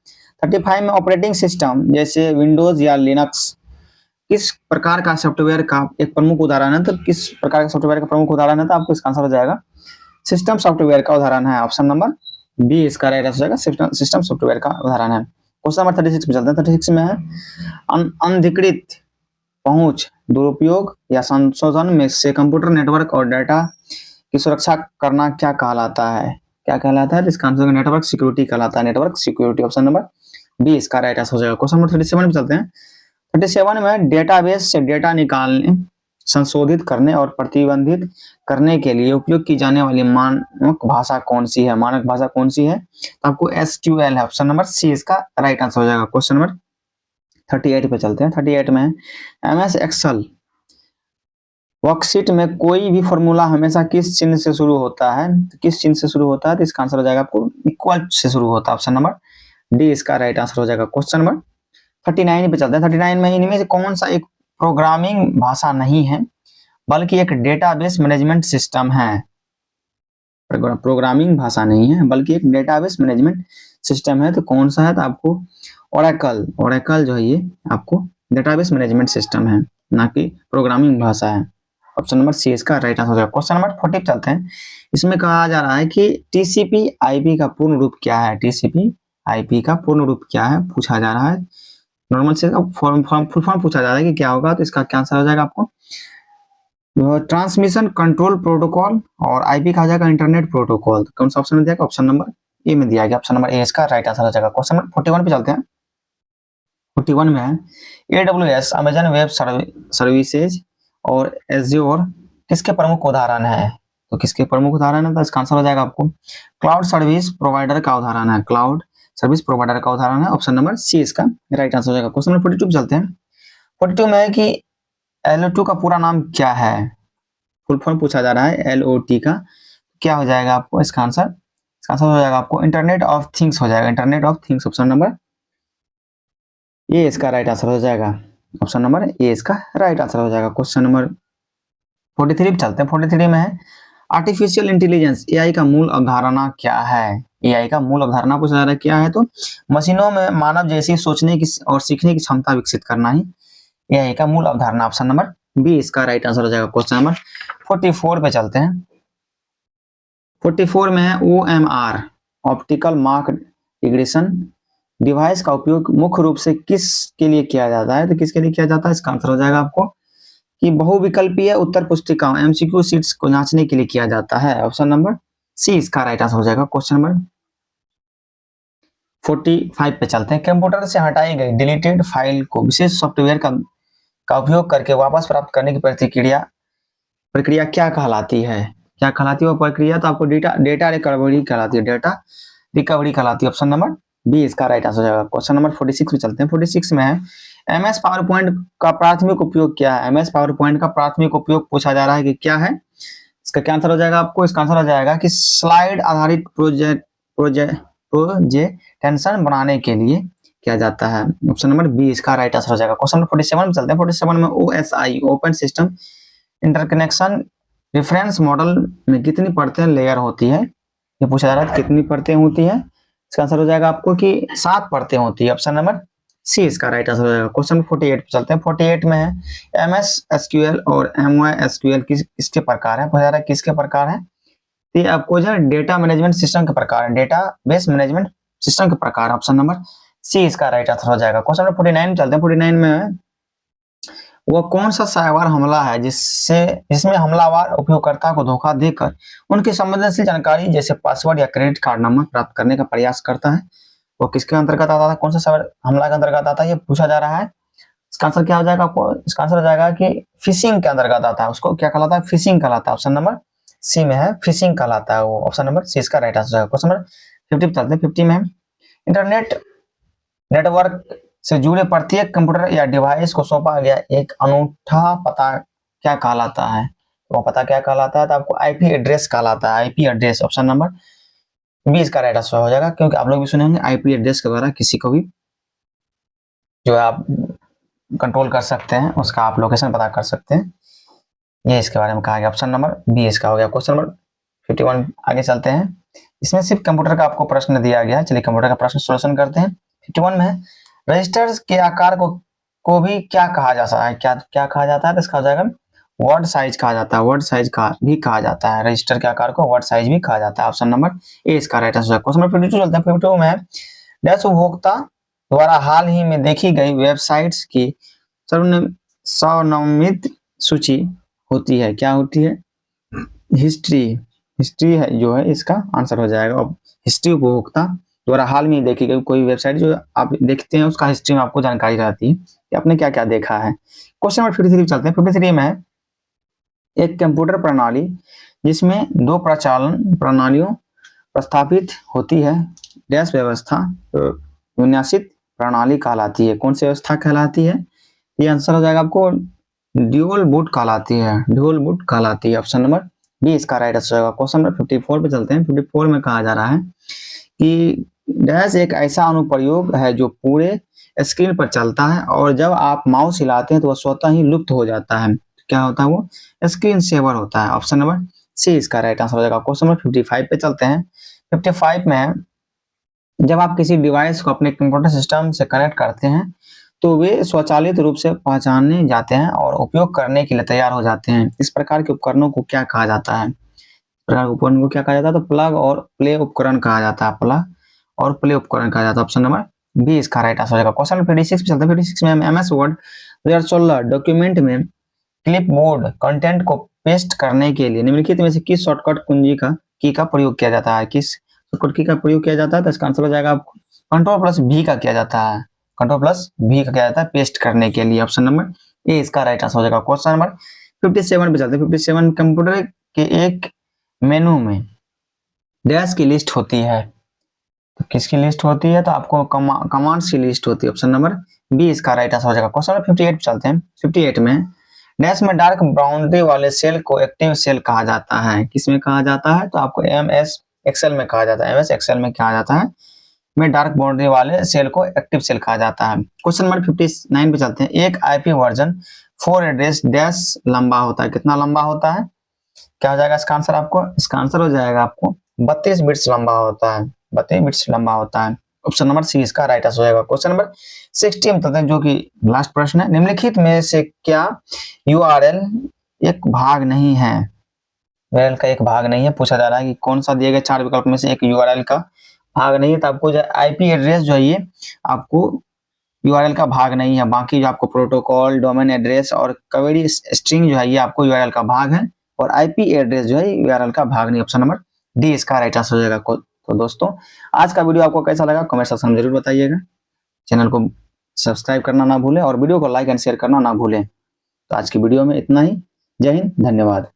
35 में ऑपरेटिंग सिस्टम जैसे विंडोज या लिनक्स किस प्रकार का सॉफ्टवेयर का एक प्रमुख उदाहरण है, तो किस प्रकार का सॉफ्टवेयर का प्रमुख उदाहरण है, तो आपको इसका आंसर हो जाएगा सिस्टम सॉफ्टवेयर का उदाहरण है। ऑप्शन नंबर बी इसका राइट आंसर हो जाएगा, सिस्टम सॉफ्टवेयर का उदाहरण है। क्वेश्चन नंबर 36 पे चलते हैं। 36 में है अनधिकृत पहुंच, दुरुपयोग या संशोधन में से कंप्यूटर नेटवर्क और डाटा की सुरक्षा करना क्या कहलाता है, क्या कहलाता है, तो इसका आंसर नेटवर्क सिक्योरिटी कहलाता है, network security. Option number B इसका राइट आंसर हो जाएगा। क्वेश्चन नंबर 37 पे चलते हैं। 37 में डेटाबेस से डेटा निकालने, संशोधित करने और प्रतिबंधित करने के लिए उपयोग की जाने वाली मानक भाषा कौन सी है, मानक भाषा कौन सी है, तो आपको SQL है। ऑप्शन नंबर सी इसका राइट आंसर हो जाएगा। क्वेश्चन नंबर 38 पे चलते हैं। 38 में MS एक्सेल वर्कशीट में कोई भी फॉर्मूला हमेशा किस चिन्ह से शुरू होता है, तो किस चिन्ह से शुरू होता है, तो इसका आंसर हो जाएगा आपको इक्वल से शुरू होता है। ऑप्शन नंबर डी इसका राइट आंसर हो जाएगा। क्वेश्चन नंबर 39 पे चलते हैं। 39 में इनमें से कौन सा एक प्रोग्रामिंग भाषा नहीं है बल्कि एक डेटाबेस मैनेजमेंट सिस्टम है, प्रोग्रामिंग भाषा नहीं है बल्कि एक डेटाबेस मैनेजमेंट सिस्टम है, तो कौन सा है, तो आपको ओरेकल जो है ये आपको डेटाबेस मैनेजमेंट सिस्टम है, ना कि प्रोग्रामिंग भाषा है। ऑप्शन नंबर सी इसका राइट आंसर हो जाएगा। क्वेश्चन नंबर 40 चलते हैं। इसमें कहा जा रहा है कि TCP/IP का पूर्ण रूप क्या है, TCP/IP का पूर्ण रूप क्या है पूछा जा रहा है। नॉर्मल से फुल फॉर्म पूछा जा रहा है कि क्या होगा, तो इसका क्या आंसर हो जाएगा आपको ट्रांसमिशन कंट्रोल प्रोटोकॉल, और IP कहा जाएगा इंटरनेट प्रोटोकॉल। कौन सा ऑप्शन में दिया गया, ऑप्शन नंबर ए में दिया गया, ऑप्शन नंबर ए इसका राइट आंसर हो जाएगा। क्वेश्चन नंबर 41 पे चलते हैं। 41 में है AWS अमेजन वेब सर्विसेज और एज्योर किसके प्रमुख उदाहरण है, तो किसके प्रमुख उदाहरण है, तो इसका आंसर हो जाएगा आपको क्लाउड सर्विस प्रोवाइडर का उदाहरण है, क्लाउड सर्विस प्रोवाइडर का उदाहरण है। ऑप्शन नंबर सी इसका राइट आंसर हो जाएगा। क्वेश्चन नंबर 42 चलते हैं। 42 में है कि LOT का पूरा नाम क्या है, फुल फॉर्म पूछा जा रहा है LOT का, क्या हो जाएगा आपको इसका आंसर हो जाएगा आपको इंटरनेट ऑफ थिंग्स हो जाएगा, internet of things. Option number A इसका राइट आंसर हो जाएगा, ऑप्शन नंबर ए इसका राइट आंसर हो जाएगा। क्वेश्चन नंबर 43 पे चलते हैं। 43 में है आर्टिफिशियल इंटेलिजेंस AI का मूल अवधारणा क्या है, AI का मूल अवधारणा पूछा जा रहा है क्या है, तो मशीनों में मानव जैसी सोचने की और सीखने की क्षमता विकसित करना ही AI का मूल अवधारणा। ऑप्शन नंबर बी इसका राइट आंसर हो जाएगा। क्वेश्चन नंबर 44 पे चलते हैं। 44 में है OMR optical mark regression device का उपयोग मुख्य रूप से किस के लिए किया जाता है, तो किसके लिए किया जाता है, इसका आंसर हो जाएगा आपको कि बहुविकल्पीय उत्तर पुस्तिकाओं एमसीक्यू सीट्स को जांचने के लिए किया जाता है। ऑप्शन नंबर सी इसका राइट आंसर हो जाएगा। क्वेश्चन नंबर 45 पे चलते हैं। कंप्यूटर से हटाई गई डिलीटेड फाइल को विशेष सॉफ्टवेयर का उपयोग करके वापस प्राप्त करने की प्रक्रिया क्या कहलाती है? क्या कहलाती है वो प्रक्रिया? तो आपको डेटा रिकवरी कहलाती है। डेटा रिकवरी कहलाती है। ऑप्शन नंबर बी इसका राइट आंसर हो जाएगा। क्वेश्चन नंबर 46 पे चलते हैं। 46 में है एमएस पावर पॉइंट का प्राथमिक उपयोग क्या है? एमएस पावर पॉइंट का प्राथमिक उपयोग पूछा जा रहा है कि क्या है। इसका क्या आंसर हो जाएगा आपको? इसका आंसर हो जाएगा कि स्लाइड आधारित प्रोजेक्टेशन बनाने के लिए किया जाता है। ऑप्शन नंबर बी इसका राइट आंसर हो जाएगा। क्वेश्चन नंबर 47 में चलते हैं। 47 में OSI open system interconnection reference model में कितनी परतें लेयर होती है? ये पूछा जा रहा है कितनी परतें होती है। इसका आंसर हो जाएगा आपको कि 7 परतें होती है। ऑप्शन नंबर सी इसका राइट आंसर हो जाएगा। क्वेश्चन 48 पे चलते हैं। 48 में है एमएस एसक्यूएल और एमवाई एसक्यूएल किसके प्रकार है? पूछा जा रहा है किसके प्रकार है? तो ये आपको जो है डेटा मैनेजमेंट सिस्टम के प्रकार है। डेटा बेस मैनेजमेंट सिस्टम के प्रकार। ऑप्शन नंबर सी इसका राइट आंसर हो जाएगा। क्वेश्चन नंबर 49 में चलते हैं। 49 में वह कौन सा साइबर हमला है जिसमें हमलावर उपयोगकर्ता को धोखा देकर उनकी संवेदनशील जानकारी जैसे पासवर्ड या क्रेडिट कार्ड नंबर प्राप्त करने का प्रयास करता है? वो किसके अंतर्गत आता है? कौन सा साइबर हमला के अंतर्गत आता है? ये पूछा जा रहा है। इसका आंसर क्या हो जाएगा आपको? इसका आंसर हो जाएगा कि फिशिंग के अंतर्गत आता है। उसको क्या कहलाता है? फिशिंग कहलाता है। ऑप्शन नंबर सी में है फिशिंग कहलाता है वो। ऑप्शन नंबर सी इसका राइट आंसर है। क्वेश्चन नंबर 50 पे चलते हैं। 50 में इंटरनेट नेटवर्क से जुड़े प्रत्येक कंप्यूटर या डिवाइस को सौंपा गया एक अनूठा पता क्या कहलाता है? वो पता क्या कहलाता है? तो आपको आईपी एड्रेस कहलाता है। IP address. Option number B इसका राइट आंसर हो जाएगा, क्योंकि आप लोग भी सुने होंगे आईपी एड्रेस के द्वारा किसी को भी जो है आप कंट्रोल कर सकते हैं, उसका आप लोकेशन पता कर सकते हैं। ये इसके बारे में कहा गया। ऑप्शन नंबर बी इसका हो गया। क्वेश्चन नंबर 51 आगे चलते हैं। इसमें सिर्फ कंप्यूटर का आपको प्रश्न दिया गया है। चलिए कंप्यूटर का प्रश्न सॉल्यूशन करते हैं। 51 में रजिस्टर्स के आकार को भी क्या कहा जाता है? क्या कहा जाता है? तो इसका हो जाएगा वर्ड साइज कहा जाता है। वर्ड साइज का भी कहा जाता है। रजिस्टर के आकार को वर्ड साइज भी कहा जाता है। ऑप्शन नंबर ए इसका राइट आंसर है। क्वेश्चन नंबर 52 चलते हैं। 52 में डैश उपभोक्ता द्वारा हाल ही में देखी गई वेबसाइट्स की सर्वनामित सूची होती है। क्या होती है? हिस्ट्री है जो है इसका आंसर हो जाएगा। अब हिस्ट्री उपभोक्ता द्वारा हाल में देखी गई कोई वेबसाइट जो आप देखते हैं उसका हिस्ट्री में आपको जानकारी रहती है कि आपने क्या क्या देखा है। क्वेश्चन नंबर 53 चलते हैं। 53 में है एक कंप्यूटर प्रणाली जिसमें 2 प्रचालन प्रणालियों प्रस्थापित होती है डैश व्यवस्था विन्यासित प्रणाली कहलाती है। कौन सी व्यवस्था कहलाती है? ये आंसर हो जाएगा आपको ड्यूल बूट कहलाती है। ड्यूल बूट कहलाती है। ऑप्शन नंबर बी इसका राइट आंसर होगा। क्वेश्चन नंबर 54 पे चलते हैं। 54 में कहा जा रहा है कि डैश एक ऐसा अनुप्रयोग है जो पूरे स्क्रीन पर चलता है और जब आप माउस हिलाते हैं तो वह स्वतः ही लुप्त हो जाता है। क्या होता है वो? स्क्रीन सेवर होता है। ऑप्शन नंबर सी इसका राइट आंसर हो जाएगा। क्वेश्चन नंबर 55 पे चलते हैं। 55 में जब आप किसी डिवाइस को अपने कंप्यूटर सिस्टम से कनेक्ट करते हैं तो वे स्वचालित रूप से पहचाने जाते हैं और उपयोग करने के लिए तैयार हो जाते हैं। इस प्रकार के उपकरणों को क्या कहा जाता है? प्रकार उपकरण को क्या कहा जाता है? तो प्लग और प्ले उपकरण कहा जाता है। प्लग और प्ले उपकरण कहा जाता है। ऑप्शन नंबर बी इसका राइट आंसर हो जाएगा। क्वेश्चन नंबर 56 पे चलते हैं। 56 में एमएस वर्ड 2016 डॉक्यूमेंट में क्लिपबोर्ड कंटेंट को पेस्ट करने के लिए निम्नलिखित में से किस शॉर्टकट कुंजी का प्रयोग किया जाता है? किस शॉर्टकट की का प्रयोग किया जाता है? तो इसका आंसर हो जाएगा आपको Ctrl+V का किया जाता है। Ctrl+V का किया जाता है पेस्ट करने के लिए। ऑप्शन नंबर ए इसका राइट आंसर हो जाएगा। क्वेश्चन नंबर 57 पे चलते हैं। 57 कंप्यूटर के एक मेनू में डैश की लिस्ट होती है। तो किसकी लिस्ट होती है? तो आपको कमांड्स की लिस्ट होती है। ऑप्शन नंबर बी इसका राइट आंसर हो जाएगा। क्वेश्चन नंबर 58 पे चलते हैं। 58 में डैश में डार्क बाउंड्री वाले सेल को एक्टिव सेल कहा जाता है। किसमें कहा जाता है? तो आपको एमएस एक्सेल में कहा जाता है। एमएस एक्सेल में कहा जाता है में डार्क बाउंड्री वाले सेल को एक्टिव सेल कहा जाता है। क्वेश्चन नंबर 59 पे चलते हैं। एक आईपी वर्जन 4 एड्रेस डैश लंबा होता है। कितना लंबा होता है? क्या हो जाएगा इसका आंसर आपको? इसका आंसर हो जाएगा आपको 32 बिट्स लंबा होता है। 32 बिट्स लंबा होता है। ऑप्शन नंबर सी इसका राइट आंसर हो जाएगा। क्वेश्चन नंबर 60 में चलते हैं, जो कि लास्ट प्रश्न है। निम्नलिखित में से क्या यूआरएल एक भाग नहीं है? यूआरएल का एक भाग नहीं है। पूछा जा रहा है कि कौन सा दिए गए 4 विकल्प में से एक यूआरएल का भाग नहीं है। तो आपको जो आईपी एड्रेस जो है ये आपको यूआरएल का भाग नहीं है। बाकी जो आपको प्रोटोकॉल, डोमेन एड्रेस और क्वेरी स्ट्रिंग जो है ये आपको यूआरएल का भाग है, और आईपी एड्रेस जो है यूआरएल का भाग नहीं। ऑप्शन नंबर डी इसका राइट आंसर हो जाएगा। तो दोस्तों आज का वीडियो आपको कैसा लगा कमेंट सेक्शन में जरूर बताइएगा। चैनल को सब्सक्राइब करना ना भूलें और वीडियो को लाइक एंड शेयर करना ना भूलें। तो आज की वीडियो में इतना ही। जय हिंद, धन्यवाद।